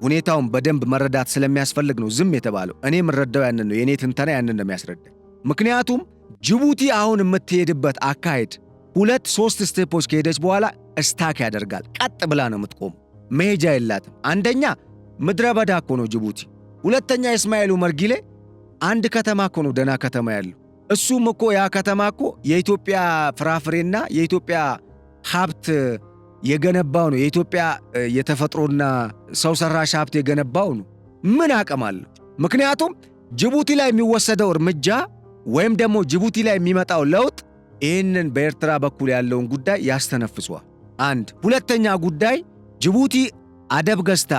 ሁኔታውን በደንብ መረዳት ስለሚያስፈልግ ነው ዝም የተባለው። እኔ የምረዳው ያንን ነው። የኔ ትንተና ያንን ነው የሚያስረዳ። ምክንያቱም ጅቡቲ አሁን የምትሄድበት አካሄድ 2-3 ስቴፖች ከሄደች በኋላ እስታክ ያደርጋል። ቀጥ ብላ ነው የምትቆም፣ መሄጃ የላትም። አንደኛ ምድረ በዳ እኮ ነው ጅቡቲ። ሁለተኛ ኢስማኤል ኡመር ጊሌ አንድ ከተማ እኮ ነው፣ ደና ከተማ ያለው። እሱም እኮ ያ ከተማ እኮ የኢትዮጵያ ፍራፍሬና የኢትዮጵያ ሀብት የገነባው ነው። የኢትዮጵያ የተፈጥሮና ሰው ሰራሽ ሀብት የገነባው ነው። ምን አቅም አለው? ምክንያቱም ጅቡቲ ላይ የሚወሰደው እርምጃ ወይም ደግሞ ጅቡቲ ላይ የሚመጣው ለውጥ ይህንን በኤርትራ በኩል ያለውን ጉዳይ ያስተነፍሷል። አንድ ሁለተኛ ጉዳይ ጅቡቲ አደብ ገዝታ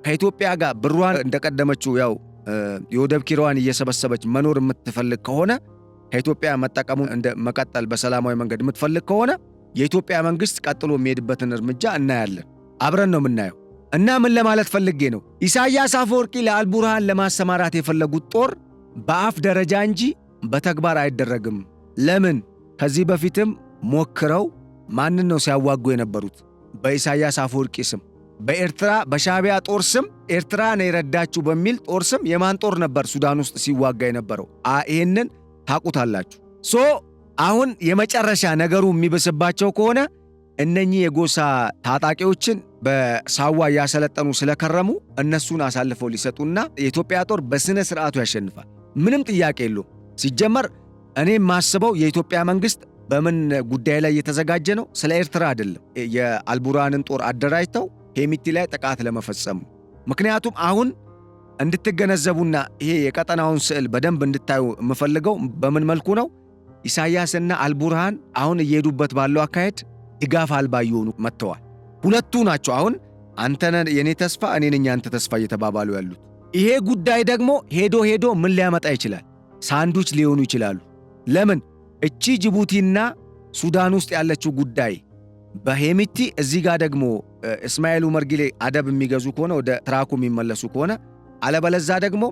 ከኢትዮጵያ ጋር ብሯን እንደቀደመችው ያው የወደብ ኪራዋን እየሰበሰበች መኖር የምትፈልግ ከሆነ ከኢትዮጵያ መጠቀሙን እንደ መቀጠል በሰላማዊ መንገድ የምትፈልግ ከሆነ የኢትዮጵያ መንግስት ቀጥሎ የሚሄድበትን እርምጃ እናያለን። አብረን ነው የምናየው። እና ምን ለማለት ፈልጌ ነው፣ ኢሳያስ አፈወርቂ ለአልቡርሃን ለማሰማራት የፈለጉት ጦር በአፍ ደረጃ እንጂ በተግባር አይደረግም። ለምን? ከዚህ በፊትም ሞክረው ማንን ነው ሲያዋጉ የነበሩት? በኢሳያስ አፈወርቂ ስም፣ በኤርትራ በሻዕቢያ ጦር ስም ኤርትራ ነው የረዳችሁ በሚል ጦር ስም የማን ጦር ነበር ሱዳን ውስጥ ሲዋጋ የነበረው? ይህንን ታቁታላችሁ። አሁን የመጨረሻ ነገሩ የሚብስባቸው ከሆነ እነኚህ የጎሳ ታጣቂዎችን በሳዋ እያሰለጠኑ ስለከረሙ እነሱን አሳልፈው ሊሰጡና የኢትዮጵያ ጦር በስነ ስርዓቱ ያሸንፋል። ምንም ጥያቄ የለውም። ሲጀመር እኔ የማስበው የኢትዮጵያ መንግስት በምን ጉዳይ ላይ የተዘጋጀ ነው? ስለ ኤርትራ አይደለም። የአልቡርሃንን ጦር አደራጅተው ሄሚቲ ላይ ጥቃት ለመፈጸሙ። ምክንያቱም አሁን እንድትገነዘቡና ይሄ የቀጠናውን ስዕል በደንብ እንድታዩ የምፈልገው በምን መልኩ ነው? ኢሳያስና አልቡርሃን አሁን እየሄዱበት ባለው አካሄድ ድጋፍ አልባ እየሆኑ መጥተዋል። ሁለቱ ናቸው አሁን አንተነ የኔ ተስፋ እኔ ነኝ አንተ ተስፋ እየተባባሉ ያሉት። ይሄ ጉዳይ ደግሞ ሄዶ ምን ሊያመጣ ይችላል? ሳንዱች ሊሆኑ ይችላሉ። ለምን? እቺ ጅቡቲና ሱዳን ውስጥ ያለችው ጉዳይ በሄሚቲ እዚህ ጋር ደግሞ እስማኤል ኡመር ጊሌ አደብ የሚገዙ ከሆነ ወደ ትራኩ የሚመለሱ ከሆነ አለበለዛ ደግሞ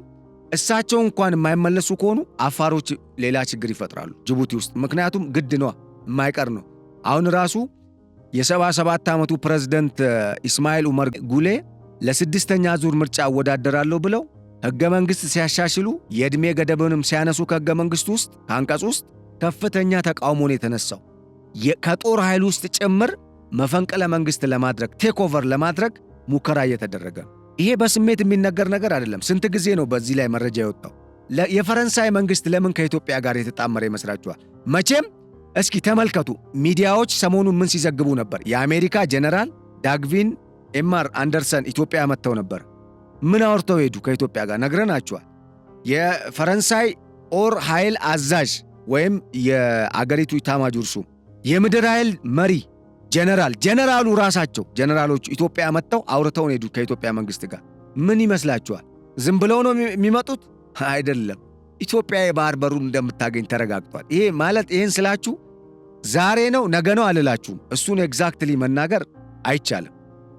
እሳቸው እንኳን የማይመለሱ ከሆኑ አፋሮች ሌላ ችግር ይፈጥራሉ ጅቡቲ ውስጥ። ምክንያቱም ግድ ነው፣ የማይቀር ነው። አሁን ራሱ የ77 ዓመቱ ፕሬዝደንት ኢስማኤል ኡመር ጉሌ ለ6ኛ ዙር ምርጫ አወዳደራለሁ ብለው ሕገ መንግሥት ሲያሻሽሉ የዕድሜ ገደብንም ሲያነሱ ከሕገ መንግሥት ውስጥ ከአንቀጽ ውስጥ ከፍተኛ ተቃውሞ ነው የተነሳው። ከጦር ኃይል ውስጥ ጭምር መፈንቅለ መንግሥት ለማድረግ ቴክኦቨር ለማድረግ ሙከራ እየተደረገ ነው። ይሄ በስሜት የሚነገር ነገር አይደለም። ስንት ጊዜ ነው በዚህ ላይ መረጃ የወጣው? የፈረንሳይ መንግሥት ለምን ከኢትዮጵያ ጋር የተጣመረ ይመስላችኋል? መቼም እስኪ ተመልከቱ። ሚዲያዎች ሰሞኑን ምን ሲዘግቡ ነበር? የአሜሪካ ጀነራል ዳግቪን ኤማር አንደርሰን ኢትዮጵያ መጥተው ነበር። ምን አውርተው ሄዱ? ከኢትዮጵያ ጋር ነግረናችኋል። የፈረንሳይ ጦር ኃይል አዛዥ ወይም የአገሪቱ ኢታማዦር ሹም የምድር ኃይል መሪ ጀነራሉ ራሳቸው ጀነራሎቹ ኢትዮጵያ መጥተው አውርተውን ሄዱ ከኢትዮጵያ መንግሥት ጋር። ምን ይመስላችኋል? ዝም ብለው ነው የሚመጡት? አይደለም። ኢትዮጵያ የባህር በሩን እንደምታገኝ ተረጋግጧል። ይሄ ማለት ይህን ስላችሁ ዛሬ ነው ነገ ነው አልላችሁም። እሱን ኤግዛክትሊ መናገር አይቻልም።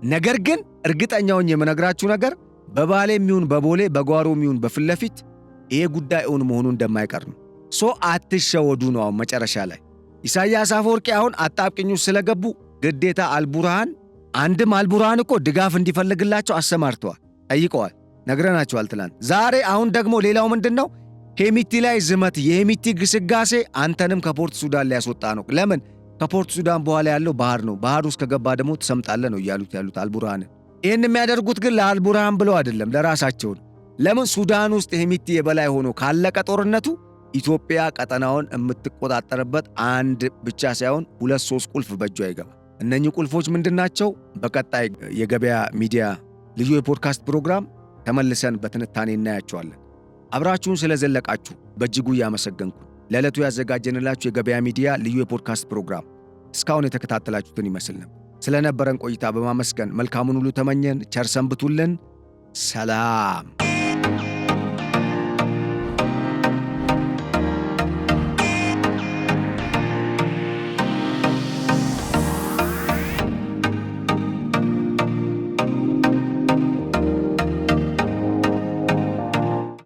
ነገር ግን እርግጠኛውን የምነግራችሁ ነገር በባሌ የሚሆን በቦሌ በጓሮ የሚሆን በፊት ለፊት ይሄ ጉዳይ እውን መሆኑ እንደማይቀር ነው። አትሸወዱ ነው። አሁን መጨረሻ ላይ ኢሳያስ አፈወርቂ አሁን አጣብቅኙ ስለገቡ ግዴታ አልቡርሃን እኮ ድጋፍ እንዲፈልግላቸው አሰማርተዋል፣ ጠይቀዋል፣ ነግረናቸዋል ትላንት። ዛሬ አሁን ደግሞ ሌላው ምንድን ነው? ሄሚቲ ላይ ዝመት። የሄሚቲ ግስጋሴ አንተንም ከፖርት ሱዳን ሊያስወጣ ነው። ለምን? ከፖርት ሱዳን በኋላ ያለው ባህር ነው። ባህር ውስጥ ከገባ ደግሞ ትሰምጣለህ ነው ያሉት አልቡርሃን። ይህን የሚያደርጉት ግን ለአልቡርሃን ብለው አይደለም፣ ለራሳቸው ነው። ለምን? ሱዳን ውስጥ ሄሚቲ የበላይ ሆኖ ካለቀ ጦርነቱ ኢትዮጵያ ቀጠናውን የምትቆጣጠርበት አንድ ብቻ ሳይሆን 2-3 ቁልፍ በእጇ ይገባል። እነኚህ ቁልፎች ምንድናቸው? በቀጣይ የገበያ ሚዲያ ልዩ የፖድካስት ፕሮግራም ተመልሰን በትንታኔ እናያቸዋለን። አብራችሁን ስለዘለቃችሁ በእጅጉ እያመሰገንኩ ለዕለቱ ያዘጋጀንላችሁ የገበያ ሚዲያ ልዩ የፖድካስት ፕሮግራም እስካሁን የተከታተላችሁትን ይመስል ነበር። ስለነበረን ቆይታ በማመስገን መልካሙን ሁሉ ተመኘን። ቸር ሰንብቱልን። ሰላም።